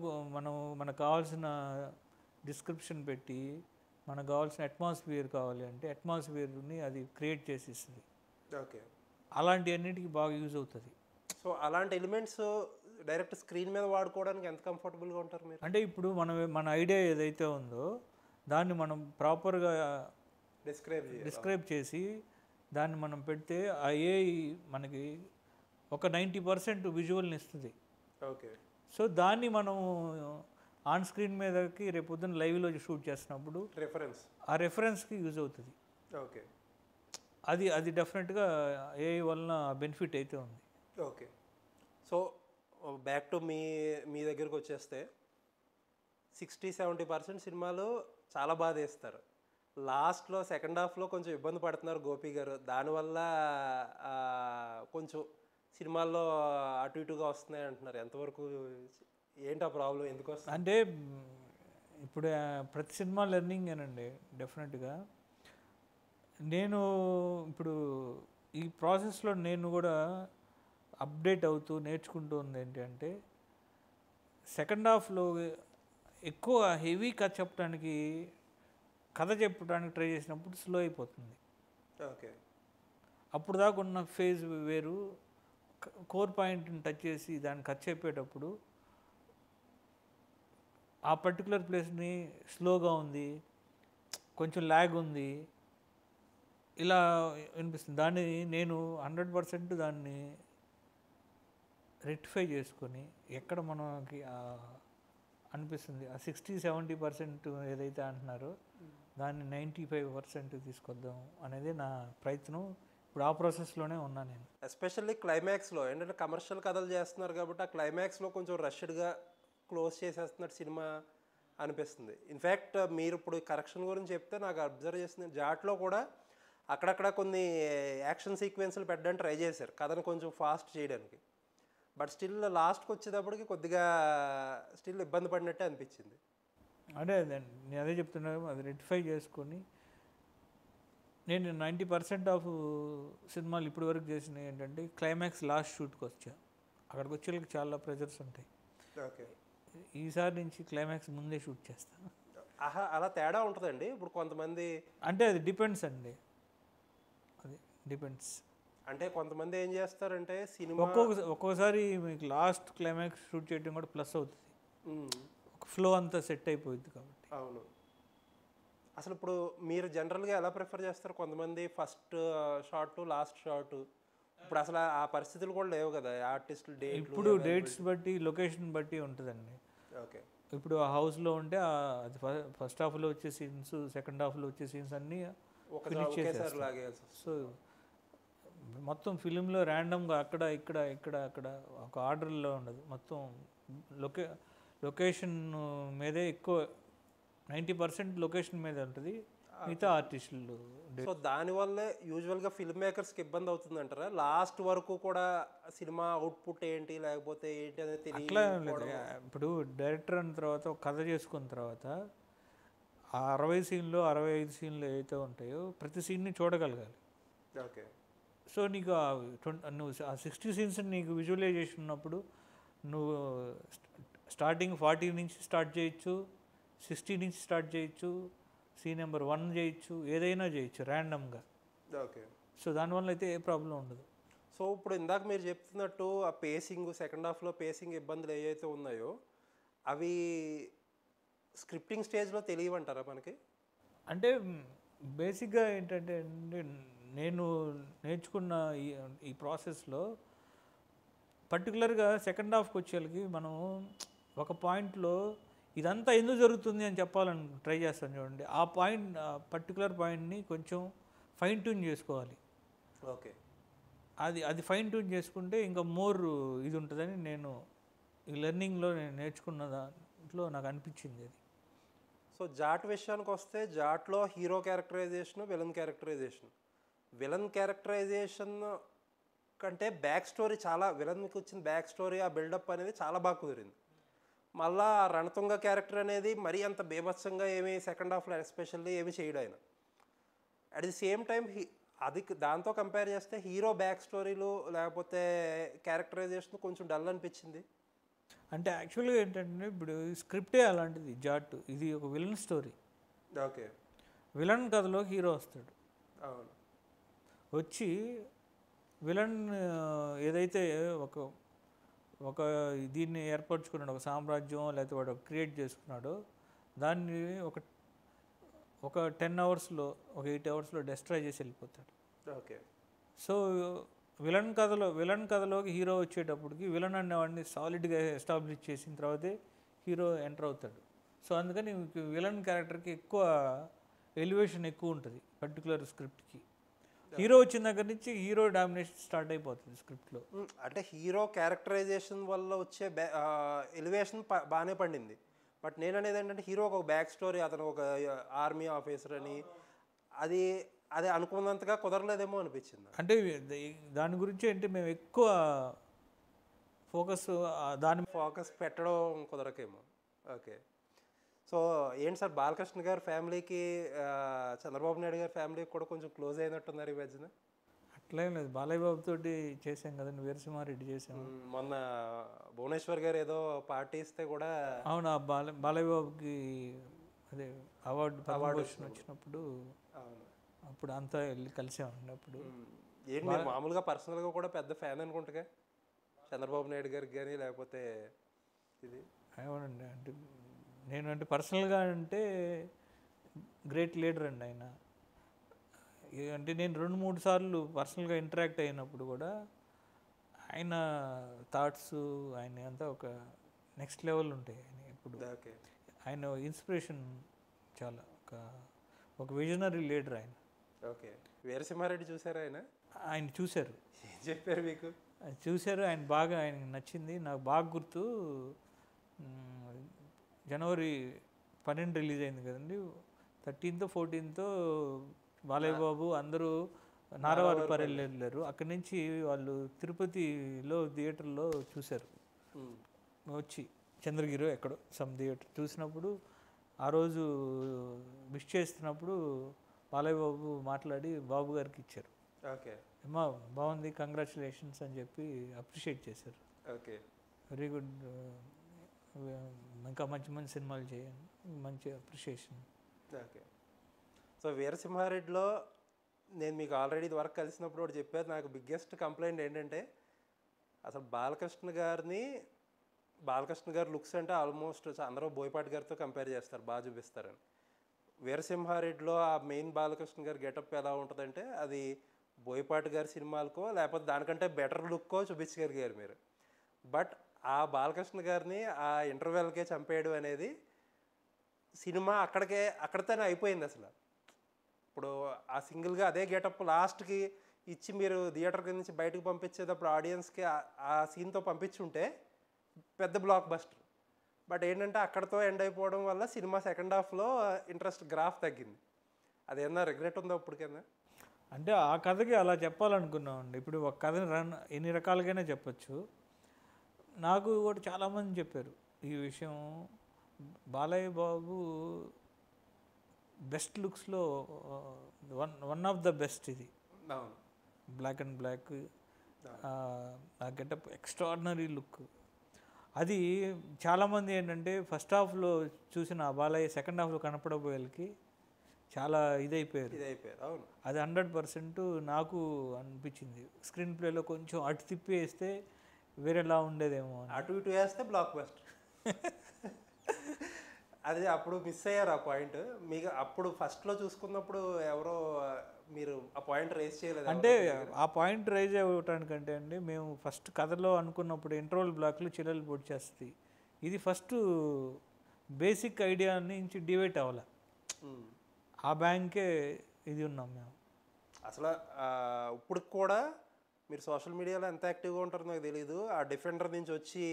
మనకు కావాల్సిన డిస్క్రిప్షన్ పెట్టి మనకు కావాల్సిన అట్మాస్ఫియర్ కావాలి అంటే అట్మాస్ఫియర్ని అది క్రియేట్ చేసి ఇస్తుంది. ఓకే. అలాంటి అన్నిటికీ బాగా యూజ్ అవుతుంది. సో అలాంటి ఎలిమెంట్స్ డైరెక్ట్ స్క్రీన్ మీద వాడుకోవడానికి ఎంత కంఫర్టబుల్గా ఉంటారు మీరు? అంటే ఇప్పుడు మన ఐడియా ఏదైతే ఉందో దాన్ని మనం ప్రాపర్గా డిస్క్రైబ్ చేసి దాన్ని మనం పెడితే ఆ ఏఐ మనకి ఒక 90% విజువల్ని ఇస్తుంది. ఓకే. సో దాన్ని మనం ఆన్ స్క్రీన్ మీదకి రేపు పొద్దున్న లైవ్లో షూట్ చేసినప్పుడు ఆ రెఫరెన్స్కి యూజ్ అవుతుంది. ఓకే. అది డెఫినెట్గా ఏఐ వలన బెనిఫిట్ అయితే ఉంది. Okay. So back to me దగ్గరకు వచ్చేస్తే 60-70% సినిమాలు చాలా బాగా తీస్తారు, లాస్ట్లో సెకండ్ హాఫ్లో కొంచెం ఇబ్బంది పడుతున్నారు గోపి గారు, దానివల్ల కొంచెం సినిమాల్లో అటు ఇటుగా వస్తున్నాయి అంటున్నారు. ఎంతవరకు ఏంటి ఆ ప్రాబ్లం, ఎందుకు వస్తుంది? అంటే ఇప్పుడు ప్రతి సినిమా లెర్నింగేనండి డెఫినెట్గా. నేను ఇప్పుడు ఈ ప్రాసెస్లో నేను కూడా అప్డేట్ అవుతూ నేర్చుకుంటూ ఉంది ఏంటంటే సెకండ్ హాఫ్లో ఎక్కువ హెవీ కథ చెప్పడానికి ట్రై చేసినప్పుడు స్లో అయిపోతుంది. ఓకే. అప్పుడు దాకా ఉన్న ఫేజ్ వేరు, కోర్ పాయింట్ని టచ్ చేసి దాన్ని కట్ చెప్పేటప్పుడు ఆ పర్టికులర్ ప్లేస్ని స్లోగా ఉంది, కొంచెం ల్యాగ్ ఉంది, ఇలా వినిపిస్తుంది. దాన్ని నేను 100% దాన్ని రెక్టిఫై చేసుకొని ఎక్కడ మనకి అనిపిస్తుంది ఆ 60-70% ఏదైతే అంటున్నారో దాన్ని 95% తీసుకొద్దాం అనేది నా ప్రయత్నం. ఇప్పుడు ఆ ప్రాసెస్లోనే ఉన్నా నేను. ఎస్పెషల్లీ క్లైమాక్స్లో ఏంటంటే కమర్షియల్ కథలు చేస్తున్నారు కాబట్టి ఆ క్లైమాక్స్లో కొంచెం రష్డ్గా క్లోజ్ చేసేస్తున్నట్టు సినిమా అనిపిస్తుంది. ఇన్ఫ్యాక్ట్ మీరు ఇప్పుడు కరెక్షన్ గురించి చెప్తే నాకు అబ్జర్వ్ చేసింది, జాట్లో కూడా అక్కడక్కడ కొన్ని యాక్షన్ సీక్వెన్స్లు పెట్టడానికి ట్రై చేశారు కథను కొంచెం ఫాస్ట్ చేయడానికి, బట్ స్టిల్ లాస్ట్కి వచ్చేటప్పటికి కొద్దిగా స్టిల్ ఇబ్బంది పడినట్టే అనిపించింది. అదే నేను అదే చెప్తున్నాను, అది రెక్టిఫై చేసుకొని నేను 90% ఆఫ్ సినిమాలు ఇప్పటి వరకు చేసినవి ఏంటంటే క్లైమాక్స్ లాస్ట్ షూట్కి వచ్చా, అక్కడికి వచ్చేళ్ళకి చాలా ప్రెజర్స్ ఉంటాయి. ఓకే. ఈసారి నుంచి క్లైమాక్స్ ముందే షూట్ చేస్తాను. అలా తేడా ఉంటుందండి. ఇప్పుడు కొంతమంది అంటే అది డిపెండ్స్ అండి, అది డిపెండ్స్. అంటే కొంతమంది ఏం చేస్తారంటే సినిమా ఒక్కొక్కసారి మీకు లాస్ట్ క్లైమాక్స్ షూట్ చేయడం కూడా ప్లస్ అవుతుంది, ఒక ఫ్లో అంతా సెట్ అయిపోయింది కాబట్టి. అవును. అసలు ఇప్పుడు మీరు జనరల్గా ఎలా ప్రిఫర్ చేస్తారు? కొంతమంది ఫస్ట్ షాట్ లాస్ట్ షాట్, ఇప్పుడు అసలు ఆ పరిస్థితులు కూడా లేవు కదా ఆర్టిస్టులు డేట్. ఇప్పుడు డేట్స్ బట్టి లొకేషన్ బట్టి ఉంటుందండి. ఓకే. ఇప్పుడు ఆ హౌస్లో ఉంటే అది ఫస్ట్ హాఫ్లో వచ్చే సీన్స్, సెకండ్ హాఫ్లో వచ్చే సీన్స్ అన్నీ ఒకేసారి లాగేయాల్సి. సో మొత్తం ఫిలింలో ర్యాండమ్గా అక్కడ ఇక్కడ ఇక్కడ అక్కడ ఒక ఆర్డర్లో ఉండదు, మొత్తం లొకేషన్ మీదే ఎక్కువ 90% లొకేషన్ మీద ఉంటుంది, మిగతా ఆర్టిస్టులు. సో దానివల్లే యూజువల్గా ఫిల్మ్ మేకర్స్కి ఇబ్బంది అవుతుంది అంటారా? లాస్ట్ వరకు కూడా సినిమా అవుట్పుట్ ఏంటి లేకపోతే ఏంటి అనేది అట్లా ఏం లేదు. ఇప్పుడు డైరెక్టర్ అయిన తర్వాత ఒక కథ చేసుకున్న తర్వాత ఆ 60 సీన్లు 65 సీన్లు ఏవైతే ఉంటాయో ప్రతి సీన్ని చూడగలగాలి. ఓకే. సో నీకు నువ్వు ఆ 60 సీన్స్ నీకు విజువలైజేషన్ ఉన్నప్పుడు నువ్వు స్టార్టింగ్ 40 నుంచి స్టార్ట్ చేయొచ్చు, 60 నుంచి స్టార్ట్ చేయొచ్చు, సీన్ నెంబర్ 1 చేయొచ్చు, ఏదైనా చేయొచ్చు ర్యాండమ్గా. ఓకే. సో దానివల్ల అయితే ఏ ప్రాబ్లం ఉండదు. సో ఇప్పుడు ఇందాక మీరు చెప్తున్నట్టు ఆ పేసింగ్, సెకండ్ హాఫ్లో పేసింగ్ ఇబ్బందులు ఏవైతే ఉన్నాయో అవి స్క్రిప్టింగ్ స్టేజ్లో తెలియవంటారా మనకి? అంటే బేసిక్గా ఏంటంటే నేను నేర్చుకున్న ఈ ప్రాసెస్లో పర్టికులర్గా సెకండ్ హాఫ్కి వచ్చేళ్ళకి మనం ఒక పాయింట్లో ఇదంతా ఎందుకు జరుగుతుంది అని చెప్పాలని ట్రై చేస్తాను చూడండి. ఆ పాయింట్, పర్టికులర్ పాయింట్ని కొంచెం ఫైన్ ట్యూన్ చేసుకోవాలి. ఓకే. అది ఫైన్ ట్యూన్ చేసుకుంటే ఇంకా మోర్ ఇది ఉంటుందని నేను ఈ లెర్నింగ్లో నేను నేర్చుకున్న దాంట్లో నాకు అనిపించింది అది. సో జాట్ విషయానికి వస్తే జాట్లో హీరో క్యారెక్టరైజేషన్, విలన్ క్యారెక్టరైజేషన్ కంటే బ్యాక్ స్టోరీ చాలా, విలన్కి వచ్చిన బ్యాక్ స్టోరీ ఆ బిల్డప్ అనేది చాలా బాగా కుదిరింది. మళ్ళా రణతుంగ క్యారెక్టర్ అనేది మరీ అంత బీభత్సంగా ఏమి సెకండ్ హాఫ్లో ఎస్పెషల్లీ ఏమి చేయడు ఆయన. అట్ ది సేమ్ టైం అది దాంతో కంపేర్ చేస్తే హీరో బ్యాక్ స్టోరీలు లేకపోతే క్యారెక్టరైజేషన్ కొంచెం డల్ అనిపించింది. అంటే యాక్చువల్గా ఏంటంటే ఇప్పుడు స్క్రిప్టే అలాంటిది జాట్. ఇది ఒక విలన్ స్టోరీ. ఓకే. విలన్ కథలో హీరో వస్తాడు. అవును. వచ్చి విలన్ ఏదైతే ఒక దీన్ని ఏర్పరచుకున్నాడు, ఒక సామ్రాజ్యం లేకపోతే వాడు క్రియేట్ చేసుకున్నాడో దాన్ని ఒక 10 అవర్స్లో, ఒక 8 అవర్స్లో డెస్ట్రాయ్ చేసి వెళ్ళిపోతాడు. ఓకే. సో విలన్ కథలోకి హీరో వచ్చేటప్పటికి విలన్ అనేవాడిని సాలిడ్గా ఎస్టాబ్లిష్ చేసిన తర్వాతే హీరో ఎంటర్ అవుతాడు. సో అందుకని విలన్ క్యారెక్టర్కి ఎక్కువ ఎలివేషన్ ఎక్కువ ఉంటుంది పర్టికులర్ స్క్రిప్ట్కి. హీరో వచ్చిన దగ్గర నుంచి హీరో డామినేషన్ స్టార్ట్ అయిపోతుంది స్క్రిప్ట్లో. అంటే హీరో క్యారెక్టరైజేషన్ వల్ల వచ్చే ఎలివేషన్ బాగానే పండింది. బట్ నేను అనేది ఏంటంటే హీరోకి ఒక బ్యాక్ స్టోరీ, అతను ఒక ఆర్మీ ఆఫీసర్ అని, అది అనుకున్నంతగా కుదరలేదేమో అనిపించింది. అంటే దాని గురించి అంటే మేము ఎక్కువ ఫోకస్ పెట్టడం కుదరకేమో. ఓకే. సో ఏంటి సార్, బాలకృష్ణ గారి ఫ్యామిలీకి చంద్రబాబు నాయుడు గారి ఫ్యామిలీకి కూడా కొంచెం క్లోజ్ అయినట్టున్నారు ఈ మధ్యన? అట్లేం లేదు, బాలయ్య బాబు తోటి చేసాం కదండి, వీరసింహారెడ్డి చేసాం. మొన్న భువనేశ్వర్ గారు ఏదో పార్టీ ఇస్తే కూడా. అవును, ఆ బాలయ్య బాబుకి అదే అవార్డు వచ్చినప్పుడు అప్పుడు అంతా వెళ్ళి కలిసామండి. అప్పుడు ఏంటి మీరు మామూలుగా పర్సనల్గా కూడా పెద్ద ఫ్యాన్ అనుకుంటుగా చంద్రబాబు నాయుడు గారికి కానీ లేకపోతే ఇది? అవునండి, అంటే పర్సనల్గా అంటే గ్రేట్ లీడర్ అండి ఆయన. అంటే నేను 2-3 సార్లు పర్సనల్గా ఇంటరాక్ట్ అయినప్పుడు కూడా ఆయన థాట్స్, ఆయన అంతా ఒక నెక్స్ట్ లెవెల్ ఉంటాయి. ఆయన ఎప్పుడు ఆయన ఇన్స్పిరేషన్ చాలా, ఒక విజనరీ లీడర్ ఆయన. ఓకే. వీరసింహారెడ్డి చూసారా? ఆయన చూశారు. ఏం చెప్పారు మీకు? చూశారు, ఆయనకి నచ్చింది. నాకు బాగా గుర్తు, జనవరి 12 రిలీజ్ అయింది కదండి, 13th 14th బాలయ్య బాబు అందరూ నారవారిపల్లి వెళ్ళారు. అక్కడి నుంచి వాళ్ళు తిరుపతిలో థియేటర్లో చూశారు. వచ్చి చంద్రగిరి ఎక్కడో సమ్ థియేటర్ చూసినప్పుడు ఆ రోజు విష్ చేస్తున్నప్పుడు బాలయ్య బాబు మాట్లాడి బాబు గారికి ఇచ్చారు. ఓకే. అమ్మా బాగుంది, కంగ్రాచులేషన్స్ అని చెప్పి అప్రిషియేట్ చేశారు. ఓకే. వెరీ గుడ్, ఇంకా మంచి మంచి సినిమాలు చేయండి, మంచి అప్రిషియేషన్. ఓకే. సో వీరసింహారెడ్డిలో నేను మీకు ఆల్రెడీ ఇది వరకు కలిసినప్పుడు ఒకటి చెప్పారు, నాకు బిగ్గెస్ట్ కంప్లైంట్ ఏంటంటే అసలు బాలకృష్ణ గారి లుక్స్ అంటే ఆల్మోస్ట్ అందరూ బోయపాటి గారితో కంపేర్ చేస్తారు, బాగా చూపిస్తారని. వీరసింహారెడ్డిలో ఆ మెయిన్ బాలకృష్ణ గారి గెటప్ ఎలా ఉంటుందంటే అది బోయపాటి గారి సినిమాలకో లేకపోతే దానికంటే బెటర్ లుక్కో చూపించగలిగారు మీరు. బట్ ఆ బాలకృష్ణ గారిని ఆ ఇంటర్వెల్కే చంపేయడం అనేది సినిమా అక్కడితోనే అయిపోయింది అసలు. ఇప్పుడు ఆ సింగిల్గా అదే గెటప్ లాస్ట్కి ఇచ్చి మీరు థియేటర్ కింద నుంచి బయటకు పంపించేటప్పుడు ఆడియన్స్కి ఆ సీన్తో పంపించుంటే పెద్ద బ్లాక్ బస్టర్. బట్ ఏంటంటే అక్కడతో ఎండ్ అయిపోవడం వల్ల సినిమా సెకండ్ హాఫ్లో ఇంట్రెస్ట్ గ్రాఫ్ తగ్గింది. అదేమన్నా రిగ్రెట్ ఉందా ఇప్పుడు కింద? అంటే ఆ కథకి అలా చెప్పాలనుకున్నామండి. ఇప్పుడు ఒక కథని ఎన్ని రకాలుగానే చెప్పొచ్చు. నాకు కూడా చాలామంది చెప్పారు ఈ విషయం. బాలయ్య బాబు బెస్ట్ లుక్స్లో వన్ ఆఫ్ ద బెస్ట్ ఇది. అవును, బ్లాక్ అండ్ బ్లాక్, ఆ గెటప్ ఎక్స్ట్రాడినరీ లుక్. అది చాలామంది ఏంటంటే ఫస్ట్ హాఫ్లో చూసిన ఆ బాలయ్య సెకండ్ హాఫ్లో కనపడబోయేకి చాలా ఇదైపోయారు. అవును, అది 100% నాకు అనిపించింది. స్క్రీన్ ప్లేలో కొంచెం అటు తిప్పి వేస్తే వేరేలా ఉండేదేమో అని. అటు ఇటు వేస్తే బ్లాక్ బస్టర్. అది అప్పుడు మిస్ అయ్యారు ఆ పాయింట్. మీకు అప్పుడు ఫస్ట్లో చూసుకున్నప్పుడు ఎవరో మీరు ఆ పాయింట్ రైజ్ చేయలేదు? అంటే ఆ పాయింట్ రైజ్ అవ్వటానికంటే అండి, మేము ఫస్ట్ కథలో అనుకున్నప్పుడు ఇంటర్వల్ బ్లాక్లు చిల్లలు పొడి చేస్తుంది. ఇది ఫస్ట్ బేసిక్ ఐడియా నుంచి డివైట్ అవ్వాలి. ఆ బ్యాంకే ఇది ఉన్నాం మేము. అసలు ఇప్పుడు కూడా మీరు సోషల్ మీడియాలో ఎంత యాక్టివ్గా ఉంటారో నాకు తెలియదు. ఆ డిఫెండర్ నుంచి వచ్చి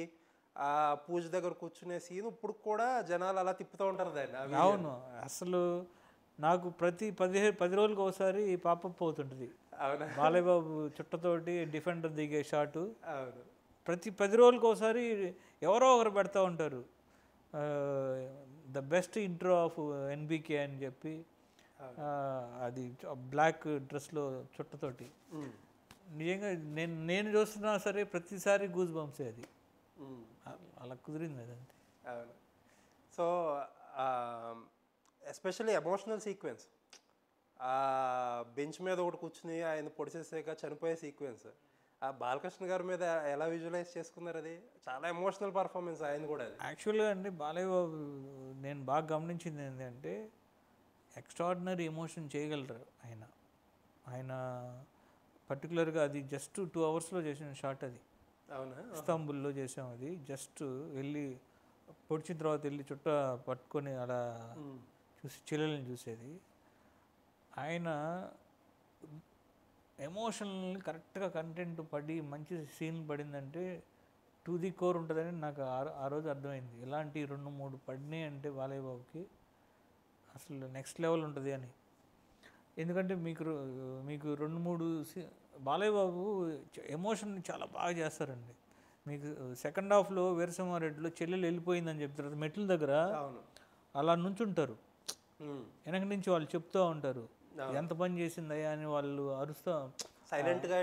ఆ పూజ దగ్గర కూర్చునే సీన్ ఇప్పుడు కూడా జనాలు అలా తిప్పుతూ ఉంటారు దాన్ని. అవును, అసలు నాకు ప్రతి 10 రోజులకు ఒకసారి పాపప్ అవుతుంటుంది. అవునా? బాలయ్య బాబు చుట్టతోటి డిఫెండర్ దిగే షాటు అవును, ప్రతి 10 రోజులకు ఒకసారి ఎవరో ఒకరు పెడతా ఉంటారు. The best intro of NBK అని చెప్పి, అది బ్లాక్ డ్రెస్లో చుట్టతోటి. నిజంగా నేను చూస్తున్నా సరే ప్రతిసారి గూజ్ బంప్సే. అది అలా కుదిరింది అదంతే. అవును. సో ఎస్పెషల్లీ ఎమోషనల్ సీక్వెన్స్, ఆ బెంచ్ మీద ఒకటి కూర్చుని ఆయన పొడిచేసాక చనిపోయే సీక్వెన్స్, ఆ బాలకృష్ణ గారి మీద ఎలా విజువలైజ్ చేసుకున్నారు? అది చాలా ఎమోషనల్ పర్ఫార్మెన్స్ ఆయన కూడా. అది యాక్చువల్గా అండి బాలయ్య బాబు నేను బాగా గమనించింది ఏంటంటే ఎక్స్ట్రాడినరీ ఎమోషన్ చేయగలరు ఆయన. ఆయన పర్టికులర్గా అది జస్ట్ 2 అవర్స్లో చేసిన షాట్ అది. అవునా? ఇస్తాంబుల్లో చేసాం. అది జస్ట్ వెళ్ళి పొడిచిన తర్వాత వెళ్ళి చుట్ట పట్టుకొని అలా చూసి చిల్లల్ని చూసేది. ఆయన ఎమోషనల్ని కరెక్ట్గా కంటెంట్ పడి మంచి సీన్ పడిందంటే టు ది కోర్ ఉంటుందని నాకు ఆ రోజు అర్థమైంది. ఇలాంటి 2-3 పడినాయి అంటే బాలయ్య బాబుకి అసలు నెక్స్ట్ లెవెల్ ఉంటుంది అని. ఎందుకంటే మీకు 2-3 బాలయ్య బాబు ఎమోషన్ చాలా బాగా చేస్తారండి. మీకు సెకండ్ హాఫ్లో వీరసింహారెడ్డిలో చెల్లెలు వెళ్ళిపోయిందని చెప్తారు మెట్ల దగ్గర. అలా నుంచుంటారు, వెనక నుంచి వాళ్ళు చెప్తూ ఉంటారు ఎంత పని చేసిందయ్యా అని. వాళ్ళు అరుస్తూ సైలెంట్గా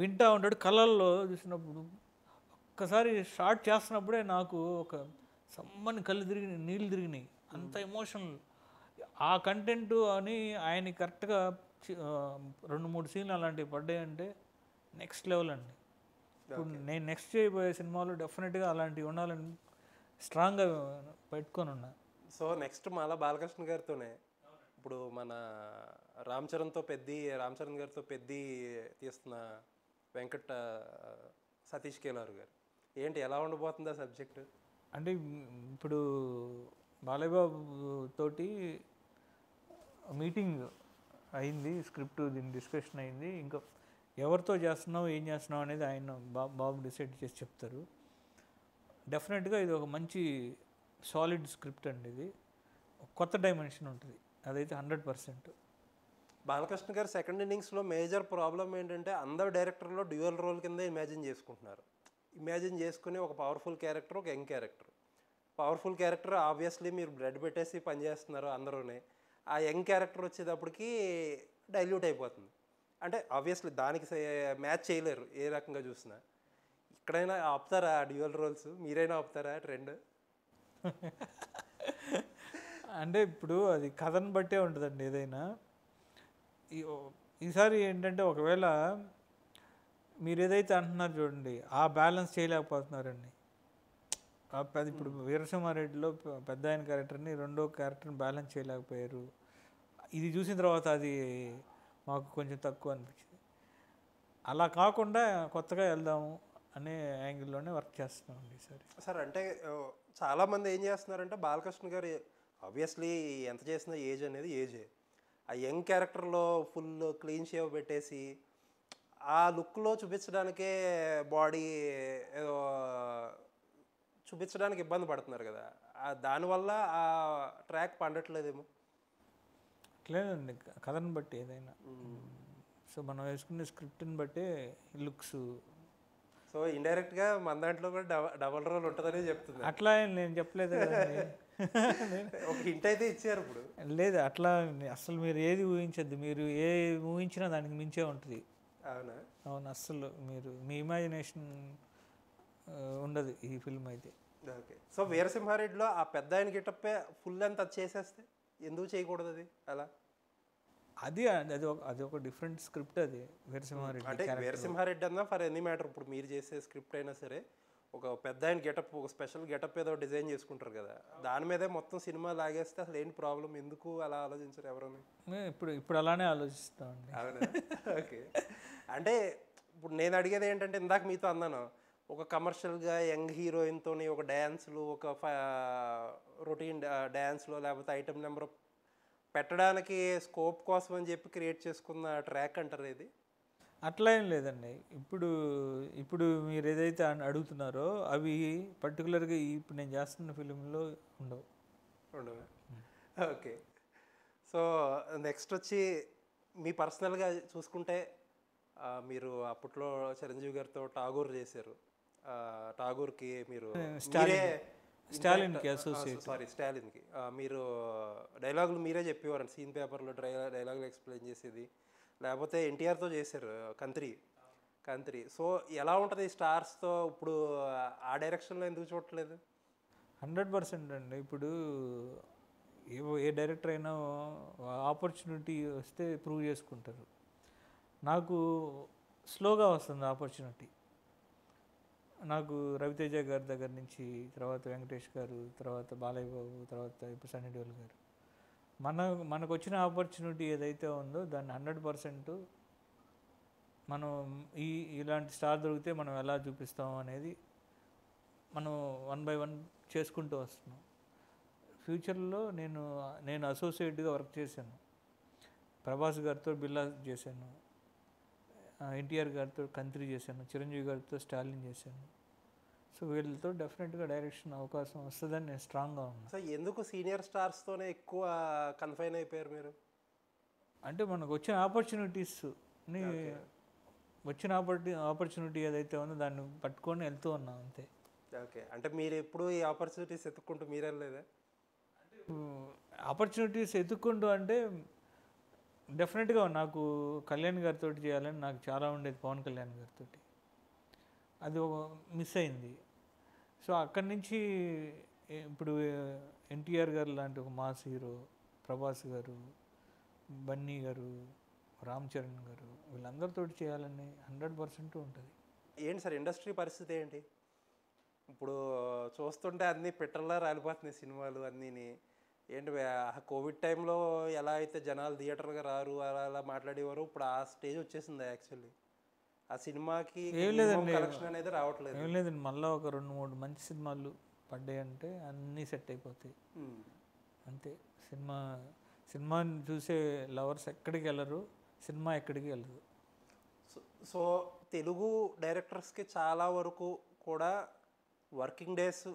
వింటూ ఉంటాడు. కళ్ళల్లో చూసినప్పుడు ఒక్కసారి స్టార్ట్ చేస్తున్నప్పుడే నాకు ఒక సమ్మని కళ్ళు నీళ్ళు తిరిగినాయి. అంత ఎమోషనల్ ఆ కంటెంట్ అని ఆయన కరెక్ట్గా 2-3 సీన్లు అలాంటివి పడ్డాయంటే నెక్స్ట్ లెవెల్ అండి. ఇప్పుడు నేను నెక్స్ట్ చేయబోయే సినిమాలో డెఫినెట్గా అలాంటివి ఉండాలని స్ట్రాంగ్గా పెట్టుకొని ఉన్నా. సో నెక్స్ట్ మళ్ళీ బాలకృష్ణ గారితోనే ఇప్పుడు మన రామ్ చరణ్ గారితో పెద్ది తీస్తున్న వెంకట్ సతీష్ కేలారు గారు ఏంటి ఎలా ఉండబోతుంది ఆ సబ్జెక్టు? అంటే ఇప్పుడు బాలయ్య బాబు తోటి మీటింగ్ అయింది, స్క్రిప్ట్ దీని డిస్కషన్ అయింది. ఇంకా ఎవరితో చేస్తున్నావు ఏం చేస్తున్నావు అనేది ఆయన బాబు డిసైడ్ చేసి చెప్తారు. డెఫినెట్గా ఇది ఒక మంచి సాలిడ్ స్క్రిప్ట్ అండి. ఇది కొత్త డైమెన్షన్ ఉంటుంది, అదైతే 100%. బాలకృష్ణ గారు సెకండ్ ఇన్నింగ్స్లో మేజర్ ప్రాబ్లం ఏంటంటే అందరు డైరెక్టర్లో డ్యూయల్ రోల్ కింద ఇమాజిన్ చేసుకుంటున్నారు. ఇమాజిన్ చేసుకుని ఒక పవర్ఫుల్ క్యారెక్టర్, ఒక young character. Powerful character obviously మీరు బ్లడ్ పెట్టేసి పనిచేస్తున్నారు అందరూనే. ఆ యంగ్ క్యారెక్టర్ వచ్చేటప్పటికి డైల్యూట్ అయిపోతుంది. అంటే ఆబ్వియస్లీ దానికి మ్యాచ్ చేయలేరు ఏ రకంగా చూసినా. ఇక్కడైనా ఆపుతారా డ్యూయల్ రోల్స్? మీరైనా ఆపుతారా ట్రెండ్? అంటే ఇప్పుడు అది కథను బట్టే ఉంటుందండి ఏదైనా. ఈసారి ఏంటంటే ఒకవేళ మీరు ఏదైతే అంటున్నారు చూడండి, ఆ బ్యాలెన్స్ చేయలేకపోతున్నారండి. అది ఇప్పుడు వీరసింహారెడ్డిలో పెద్ద ఆయన క్యారెక్టర్ని రెండో క్యారెక్టర్ని బ్యాలెన్స్ చేయలేకపోయారు. ఇది చూసిన తర్వాత అది మాకు కొంచెం తక్కువ అనిపించింది. అలా కాకుండా కొత్తగా వెళ్దాము అనే యాంగిల్లోనే వర్క్ చేస్తున్నామండి ఈసారి. సార్ అంటే చాలామంది ఏం చేస్తున్నారంటే బాలకృష్ణ గారు ఆబ్వియస్లీ ఎంత చేసినా ఏజ్ అనేది ఏజే. ఆ యంగ్ క్యారెక్టర్లో ఫుల్ క్లీన్ షేవ్ పెట్టేసి ఆ లుక్లో చూపించడానికే బాడీ ఏదో చూపించడానికి ఇబ్బంది పడుతున్నారు కదా, దానివల్ల ఆ ట్రాక్ పండట్లేదేమో. అట్లేనండి, కథను బట్టి ఏదైనా. సో మనం వేసుకునే స్క్రిప్ట్ని బట్టే లుక్స్. సో ఇండైరెక్ట్గా మన దాంట్లో కూడా డబల్ రోల్ ఉంటుందని చెప్తుంది. అట్లా ఏం నేను చెప్పలేదు కదండి. ఒక హింట్ అయితే ఇచ్చారు ఇప్పుడు. లేదు, అట్లా అసలు మీరు ఏది ఊహించద్దు, మీరు ఏ ఊహించినా దానికి మించే ఉంటుంది. అవునా? అవును, అస్సలు మీరు మీ ఇమాజినేషన్ ఉండదు ఈ ఫిల్మ్ అయితే. ఓకే. సో వీరసింహారెడ్డిలో ఆ పెద్ద ఆయన గిటప్పే ఫుల్ అంతా చేసేస్తే ఎందుకు చేయకూడదు అది అలా? అది ఒక డిఫరెంట్ స్క్రిప్ట్ అది వీరసింహారెడ్డి. అంటే వీరసింహారెడ్డి అన్నా ఫర్ ఎనీ మ్యాటర్, ఇప్పుడు మీరు చేసే స్క్రిప్ట్ అయినా సరే ఒక పెద్ద ఆయన గెటప్, ఒక స్పెషల్ గెటప్ ఏదో డిజైన్ చేసుకుంటారు కదా, దాని మీదే మొత్తం సినిమా లాగేస్తే అసలు ఏంటి ప్రాబ్లం, ఎందుకు అలా ఆలోచించరు ఎవరైనా? ఇప్పుడు అలానే ఆలోచిస్తామండి. అవునా? ఓకే. అంటే ఇప్పుడు నేను అడిగేది ఏంటంటే, ఇందాక మీతో అన్నాను, ఒక కమర్షియల్గా యంగ్ హీరోయిన్తో ఒక డ్యాన్స్లు, ఒక రొటీన్ డ్యాన్స్లో లేకపోతే ఐటమ్ నెంబర్ పెట్టడానికి స్కోప్ కోసం అని చెప్పి క్రియేట్ చేసుకున్న ట్రాక్ అంటారు ఇది. అట్లా ఏం లేదండి. ఇప్పుడు మీరు ఏదైతే అడుగుతున్నారో అవి పర్టికులర్గా ఇప్పుడు నేను చేస్తున్న ఫిలింలో ఉండవు. ఓకే. సో నెక్స్ట్ వచ్చి మీ పర్సనల్గా చూసుకుంటే, మీరు అప్పట్లో చిరంజీవి గారితో ఠాగూర్ చేశారు. ఠాగూర్కి మీరు స్టాలిన్కి అసోసియేట్, స్టాలిన్కి మీరు డైలాగులు మీరే చెప్పేవారండి, సీన్ పేపర్లో డైలాగులు ఎక్స్ప్లెయిన్ చేసేది. లేకపోతే ఎన్టీఆర్తో చేశారు కంత్రి. సో ఎలా ఉంటుంది స్టార్స్తో ఇప్పుడు ఆ డైరెక్షన్లో ఎందుకు చూడట్లేదు? 100% అండి. ఇప్పుడు ఏ డైరెక్టర్ అయినా ఆపర్చునిటీ వస్తే ప్రూవ్ చేసుకుంటారు. నాకు స్లోగా వస్తుంది ఆపర్చునిటీ. నాకు రవితేజ గారి దగ్గర నుంచి, తర్వాత వెంకటేష్ గారు, తర్వాత బాలయ్య బాబు, తర్వాత ఇప్పుడు సన్నీ దేఓల్ గారు, మనకు వచ్చిన ఆపర్చునిటీ ఏదైతే ఉందో దాన్ని 100% మనం ఇలాంటి స్టార్ దొరికితే మనం ఎలా చూపిస్తాం అనేది మనం 1 by 1 చేసుకుంటూ వస్తున్నాం. ఫ్యూచర్లో నేను అసోసియేట్గా వర్క్ చేశాను. ప్రభాస్ గారితో బిల్లా చేశాను, ఎన్టీఆర్ గారితో కంత్రి చేశాను, చిరంజీవి గారితో స్టాలిన్ చేశాను. సో వీళ్ళతో డెఫినెట్గా డైరెక్షన్ అవకాశం వస్తుందని నేను స్ట్రాంగ్గా ఉన్నాను. సో ఎందుకు సీనియర్ స్టార్స్తోనే ఎక్కువ కన్ఫైన్ అయిపోయారు మీరు? అంటే మనకు వచ్చిన ఆపర్చునిటీ ఏదైతే ఉందో దాన్ని పట్టుకొని వెళ్తూ ఉన్నాం అంతే. ఓకే. అంటే మీరు ఎప్పుడు ఈ ఆపర్చునిటీస్ ఎత్తుక్కుంటూ మీరు వెళ్ళలేదా? ఆపర్చునిటీస్ ఎత్తుక్కుంటూ అంటే డెఫినెట్గా నాకు కళ్యాణ్ గారితో చేయాలని నాకు చాలా ఉండేది, పవన్ కళ్యాణ్ గారితో. అది మిస్ అయింది. సో అక్కడి నుంచి ఇప్పుడు ఎన్టీఆర్ గారు లాంటి ఒక మాస్ హీరో, ప్రభాస్ గారు, బన్నీ గారు, రామ్ చరణ్ గారు, వీళ్ళందరితో చేయాలని 100% ఉంటుంది. ఏంటి సార్ ఇండస్ట్రీ పరిస్థితి ఏంటి ఇప్పుడు? చూస్తుంటే అన్నీ పెట్రోల్లా రాలిపోతున్నాయి సినిమాలు అన్నీని. ఏంటి కోవిడ్ టైంలో ఎలా అయితే జనాలు థియేటర్గా రారు అలా మాట్లాడేవారు, ఇప్పుడు ఆ స్టేజ్ వచ్చేసింది. యాక్చువల్లీ ఆ సినిమాకి కలెక్షన్ అనేది రావట్లేదు. ఏం లేదండి, మళ్ళీ ఒక 2-3 మంచి సినిమాలు పడ్డాయి అంటే అన్నీ సెట్ అయిపోతాయి అంతే. సినిమాని చూసే లవర్స్ ఎక్కడికి వెళ్ళరు, సినిమా ఎక్కడికి వెళ్ళదు. సో తెలుగు డైరెక్టర్స్కి చాలా వరకు కూడా వర్కింగ్ డేస్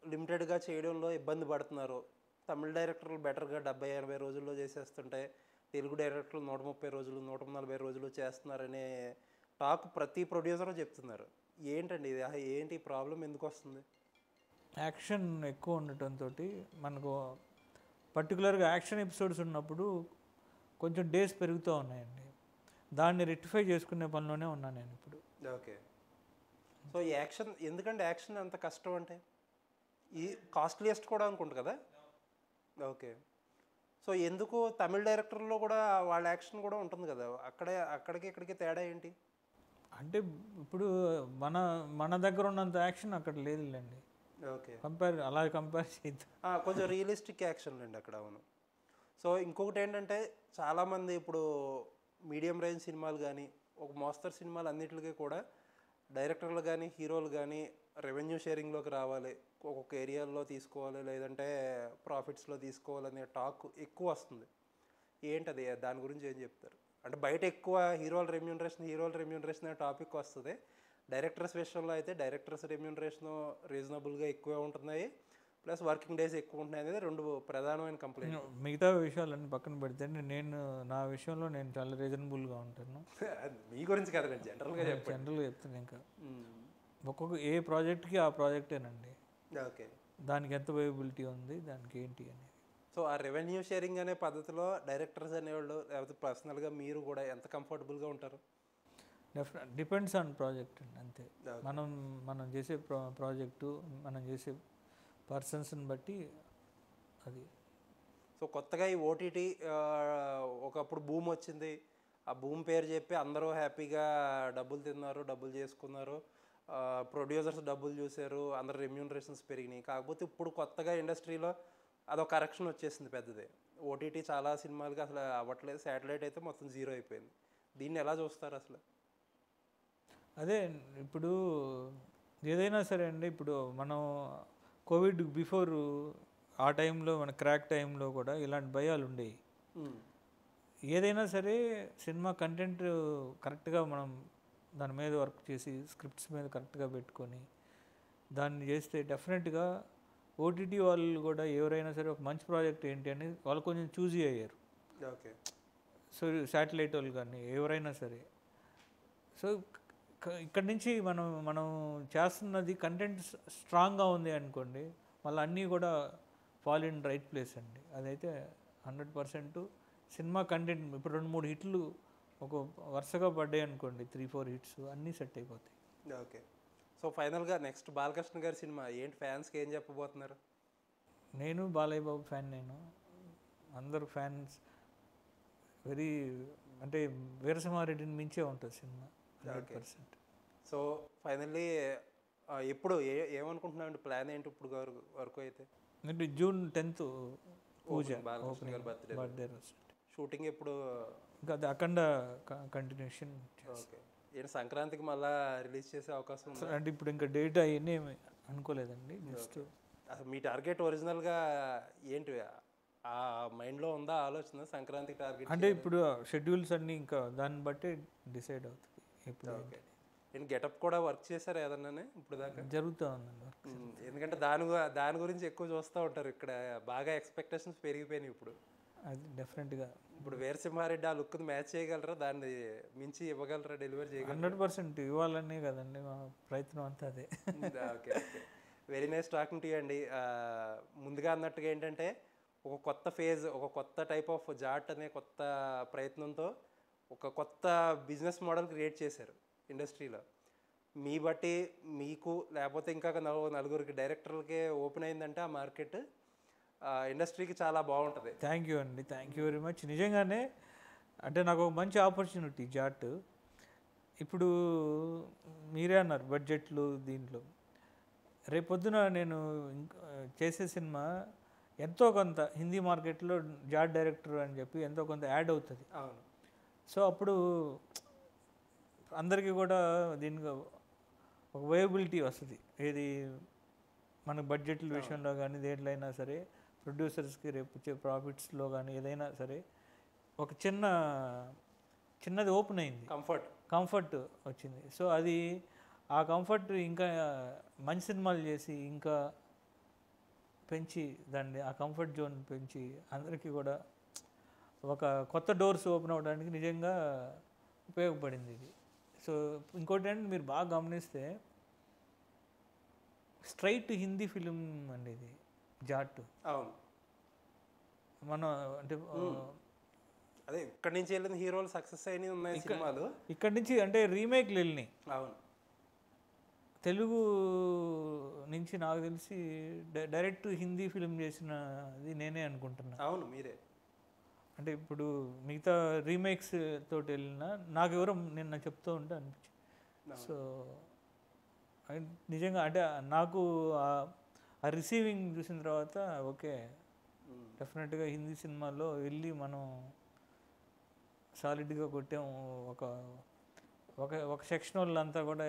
లిమిటెడ్గా చేయడంలో ఇబ్బంది పడుతున్నారు. తమిళ డైరెక్టర్లు బెటర్గా 70-80 రోజుల్లో చేసేస్తుంటే, తెలుగు డైరెక్టర్లు 130 రోజులు 140 రోజులు చేస్తున్నారనే టాక్ ప్రతి ప్రొడ్యూసర్ చెప్తున్నారు. ఏంటండి ఇది? ఏంటి ప్రాబ్లం, ఎందుకు వస్తుంది? యాక్షన్ ఎక్కువ ఉండటంతో మనకు పర్టికులర్గా యాక్షన్ ఎపిసోడ్స్ ఉన్నప్పుడు కొంచెం డేస్ పెరుగుతూ ఉన్నాయండి. దాన్ని రెక్టిఫై చేసుకునే పనిలోనే ఉన్నాను నేను ఇప్పుడు. ఓకే. సో ఈ యాక్షన్ ఎందుకంటే యాక్షన్ అంత కష్టం అంటే ఈ కాస్ట్లీయెస్ట్ కూడా అనుకుంటు కదా. ఓకే. సో ఎందుకు తమిళ డైరెక్టర్లో కూడా వాళ్ళ యాక్షన్ కూడా ఉంటుంది కదా, అక్కడికి ఇక్కడికి తేడా ఏంటి? అంటే ఇప్పుడు మన దగ్గర ఉన్నంత యాక్షన్ అక్కడ లేదులేండి. ఓకే. కంపేర్ చేద్దాం, కొంచెం రియలిస్టిక్ యాక్షన్ అండి అక్కడ. అవును. సో ఇంకొకటి ఏంటంటే, చాలామంది ఇప్పుడు మీడియం రేంజ్ సినిమాలు కానీ ఒక మోస్తరు సినిమాలు అన్నిటికీ కూడా డైరెక్టర్లు కానీ హీరోలు కానీ రెవెన్యూ షేరింగ్లోకి రావాలి, ఒక్కొక్క ఏరియాలో తీసుకోవాలి, లేదంటే ప్రాఫిట్స్లో తీసుకోవాలనే టాక్ ఎక్కువ వస్తుంది. ఏంటది? దాని గురించి ఏం చెప్తారు? అంటే బయట ఎక్కువ హీరోల రెమ్యూనరేషన్ అనే టాపిక్ వస్తుంది. డైరెక్టర్స్ విషయంలో అయితే డైరెక్టర్స్ రెమ్యూనరేషన్ రీజనబుల్గా ఎక్కువే ఉంటున్నాయి, ప్లస్ వర్కింగ్ డేస్ ఎక్కువ ఉంటున్నాయి అనేది రెండు ప్రధానమైన కంప్లైంట్. మిగతా విషయాలన్నీ పక్కన పెడితే నేను నా విషయంలో నేను చాలా రీజనబుల్గా ఉంటాను. మీ గురించి కదండి, జనరల్గా చెప్పండి. జనరల్గా చెప్తాను. ఇంకా ఒక్కొక్క ఏ ప్రాజెక్ట్కి ఆ ప్రాజెక్టేనండి, ఓకే. దానికి ఎంత వైబిలిటీ ఉంది, దానికి ఏంటి అనేది. సో ఆ రెవెన్యూ షేరింగ్ అనే పద్ధతిలో డైరెక్టర్స్ అనేవాళ్ళు లేకపోతే పర్సనల్గా మీరు కూడా ఎంత కంఫర్టబుల్గా ఉంటారు? డిపెండ్స్ ఆన్ ప్రాజెక్ట్ అండి, అంతే. మనం చేసే ప్రాజెక్టు, మనం చేసే పర్సన్స్ని బట్టి అది. సో కొత్తగా ఈ ఓటీటీ ఒకప్పుడు భూమి వచ్చింది, ఆ భూమి పేరు చెప్పి అందరూ హ్యాపీగా డబ్బులు తిన్నారు, డబ్బులు చేసుకున్నారు, ప్రొడ్యూసర్స్ డబ్బులు చూశారు, అందరు రెమ్యూనరేషన్స్ పెరిగినాయి. కాకపోతే ఇప్పుడు కొత్తగా ఇండస్ట్రీలో అదొక కరెక్షన్ వచ్చేసింది పెద్దది. ఓటీటీ చాలా సినిమాలకి అసలు అవ్వట్లేదు, శాటిలైట్ అయితే మొత్తం జీరో అయిపోయింది. దీన్ని ఎలా చూస్తారు అసలు? అదే ఇప్పుడు ఏదైనా సరే అండి, ఇప్పుడు మనం కోవిడ్ బిఫోర్ ఆ టైంలో, మన క్రాక్ టైంలో కూడా ఇలాంటి భయాలు ఉండేవి. ఏదైనా సరే సినిమా కంటెంట్ కరెక్ట్గా మనం దాని మీద వర్క్ చేసి స్క్రిప్ట్స్ మీద కరెక్ట్గా పెట్టుకొని దాన్ని చేస్తే డెఫినెట్గా ఓటీటీ వాళ్ళు కూడా ఎవరైనా సరే ఒక మంచి ప్రాజెక్ట్ ఏంటి అని వాళ్ళు కొంచెం చూజీ అయ్యారు. ఓకే. సో శాటిలైట్ వాళ్ళు కానీ ఎవరైనా సరే. సో ఇక్కడి నుంచి మనం చేస్తున్నది కంటెంట్ స్ట్రాంగ్గా ఉంది అనుకోండి, మళ్ళీ అన్నీ కూడా ఫాల్ ఇన్ రైట్ ప్లేస్ అండి. అదైతే 100% సినిమా కంటెంట్ ఇప్పుడు 2-3 హిట్లు ఒక వరుసగా పడ్డాయి అనుకోండి, 3-4 హిట్స్ అన్నీ సెట్ అయిపోతాయి. ఓకే. సో ఫైనల్గా నెక్స్ట్ బాలకృష్ణ గారి సినిమా ఏంటి, ఫ్యాన్స్కి ఏం చెప్పబోతున్నారు? నేను బాలయ్య బాబు ఫ్యాన్, నేను అందరు ఫ్యాన్స్ వెరీ, అంటే వీరసింహారెడ్డిని మించే ఉంటుంది సినిమా 100%. సో ఫైనల్లీ ఎప్పుడు ఏమనుకుంటున్నామండి, ప్లాన్ ఏంటి ఇప్పుడు వరకు అయితే? అంటే June 10th పూజ, బాలకృష్ణ గారి బర్త్డే రోజు. షూటింగ్ ఎప్పుడు? ఇంకా అది అఖండ కంటిన్యూషన్. ఓకే. ఏంటి సంక్రాంతికి మళ్ళీ రిలీజ్ చేసే అవకాశం ఉంది? అంటే ఇప్పుడు ఇంకా డేట్ అవన్నీ అనుకోలేదండి. జస్ట్ అసలు మీ టార్గెట్ ఒరిజినల్గా ఏంటి, ఆ మైండ్లో ఉందా ఆలోచన సంక్రాంతికి టార్గెట్? అంటే ఇప్పుడు షెడ్యూల్స్ అన్నీ ఇంకా దాన్ని బట్టి డిసైడ్ అవుతుంది ఇప్పుడు. ఓకే. నేను గెటప్ కూడా వర్క్ చేశారు ఏదన్నా ఇప్పుడు దాకా? జరుగుతూ ఉందండి వర్క్. ఎందుకంటే దాని గురించి ఎక్కువ చూస్తూ ఉంటారు ఇక్కడ, బాగా ఎక్స్పెక్టేషన్స్ పెరిగిపోయినాయి ఇప్పుడు. అది డెఫినెట్గా ఇప్పుడు వీరసింహారెడ్డి ఆ లుక్ని మ్యాచ్ చేయగలరా, దాన్ని మించి ఇవ్వగలరా, డెలివరీ చేయగలరా? 100% ఇవ్వాలనే కదండి మా ప్రయత్నం అంతా, అదే. Okay. Okay. Very nice talking to you అండి. ముందుగా అన్నట్టుగా ఏంటంటే ఒక కొత్త ఫేజ్, ఒక కొత్త టైప్ ఆఫ్ జాట్ అనే కొత్త ప్రయత్నంతో ఒక కొత్త బిజినెస్ మోడల్ క్రియేట్ చేశారు ఇండస్ట్రీలో. మీ బట్టి మీకు లేకపోతే ఇంకా నలుగురికి డైరెక్టర్లకే ఓపెన్ అయిందంటే ఆ మార్కెట్ ఇండస్ట్రీకి చాలా బాగుంటుంది. థ్యాంక్ యూ అండి, థ్యాంక్ యూ వెరీ మచ్. నిజంగానే అంటే నాకు ఒక మంచి ఆపర్చునిటీ జాట్. ఇప్పుడు మీరే అన్నారు బడ్జెట్లు, దీంట్లో రేపొద్దున నేను చేసే సినిమా ఎంతో కొంత హిందీ మార్కెట్లో జాట్ డైరెక్టర్ అని చెప్పి ఎంతో కొంత యాడ్ అవుతుంది. అవును. సో అప్పుడు అందరికీ కూడా దీనికి ఒక వయబిలిటీ వస్తుంది. ఏది మన బడ్జెట్ల విషయంలో కానీ దేంట్లో అయినా సరే, ప్రొడ్యూసర్స్కి రేపు వచ్చే ప్రాఫిట్స్లో కానీ ఏదైనా సరే ఒక చిన్నది ఓపెన్ అయింది, కంఫర్ట్ వచ్చింది. సో అది ఆ కంఫర్ట్ ఇంకా మంచి సినిమాలు చేసి ఇంకా పెంచి దాన్ని ఆ కంఫర్ట్ జోన్ పెంచి అందరికీ కూడా ఒక కొత్త డోర్స్ ఓపెన్ అవ్వడానికి నిజంగా ఉపయోగపడింది ఇది. సో ఇంకోటి అంటే మీరు బాగా గమనిస్తే స్ట్రైట్ హిందీ ఫిలిం అండి ఇది జాట్. అవును. మనం అంటే అదే ఇక్కడి నుంచి వెళ్ళిన హీరోలు సక్సెస్ అయినాయి ఉన్నాయి సినిమాలు, ఇక్కడి నుంచి అంటే రీమేక్లు వెళ్ళినాయి. అవును. తెలుగు నుంచి నాకు తెలిసి డైరెక్ట్ హిందీ ఫిలిం చేసినది నేనే అనుకుంటున్నా. అవును, మీరే. అంటే ఇప్పుడు మిగతా రీమేక్స్ తోటి వెళ్ళిన నాకు ఎవరో నిన్న చెప్తూ ఉంటే అనిపించింది. సో నిజంగా అంటే నాకు ఆ రిసీవింగ్ చూసిన తర్వాత ఓకే, డెఫినెట్గా హిందీ సినిమాలో వెళ్ళి మనం సాలిడ్గా కొట్టాం. ఒక ఒక ఒక సెక్షన్ వాళ్ళంతా కూడా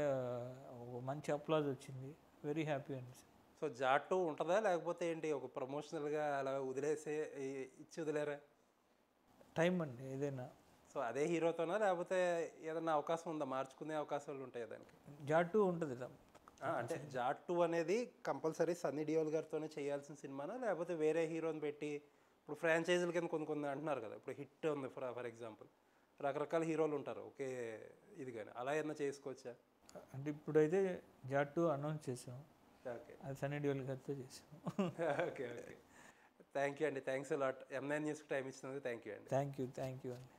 ఒక మంచి అప్లాజ్ వచ్చింది. వెరీ హ్యాపీ అండి. సో జాట్ ఉంటుందా లేకపోతే ఏంటి, ఒక ప్రమోషనల్గా అలా ఇచ్చి వదిలేరా? టైం అండి ఏదైనా. సో అదే హీరోతోనా లేకపోతే ఏదైనా అవకాశం ఉందా, మార్చుకునే అవకాశాలు ఉంటాయి దానికి? జాట్ 2 ఉంటుంది రా. అంటే జాట్ 2 అనేది కంపల్సరీ సన్నీ డియోల్ గారితోనే చేయాల్సిన సినిమానా, లేకపోతే వేరే హీరోని పెట్టి ఇప్పుడు ఫ్రాంచైజీల కింద కొన్ని కొన్ని అంటున్నారు కదా, ఇప్పుడు హిట్ ఉంది ఫర్ ఎగ్జాంపుల్, రకరకాల హీరోలు ఉంటారు ఓకే ఇది, కానీ అలా ఏమన్నా చేసుకోవచ్చా? అంటే ఇప్పుడైతే జాట్ 2 అనౌన్స్ చేసాం, ఓకే అది సన్నీ డియోల్ గారితో చేసాం. ఓకే ఓకే థ్యాంక్ యూ అండి, థ్యాంక్స్ లాట్. M9 న్యూస్కి టైం ఇచ్చినందుకు థ్యాంక్ యూ అండి. థ్యాంక్ యూ అండి.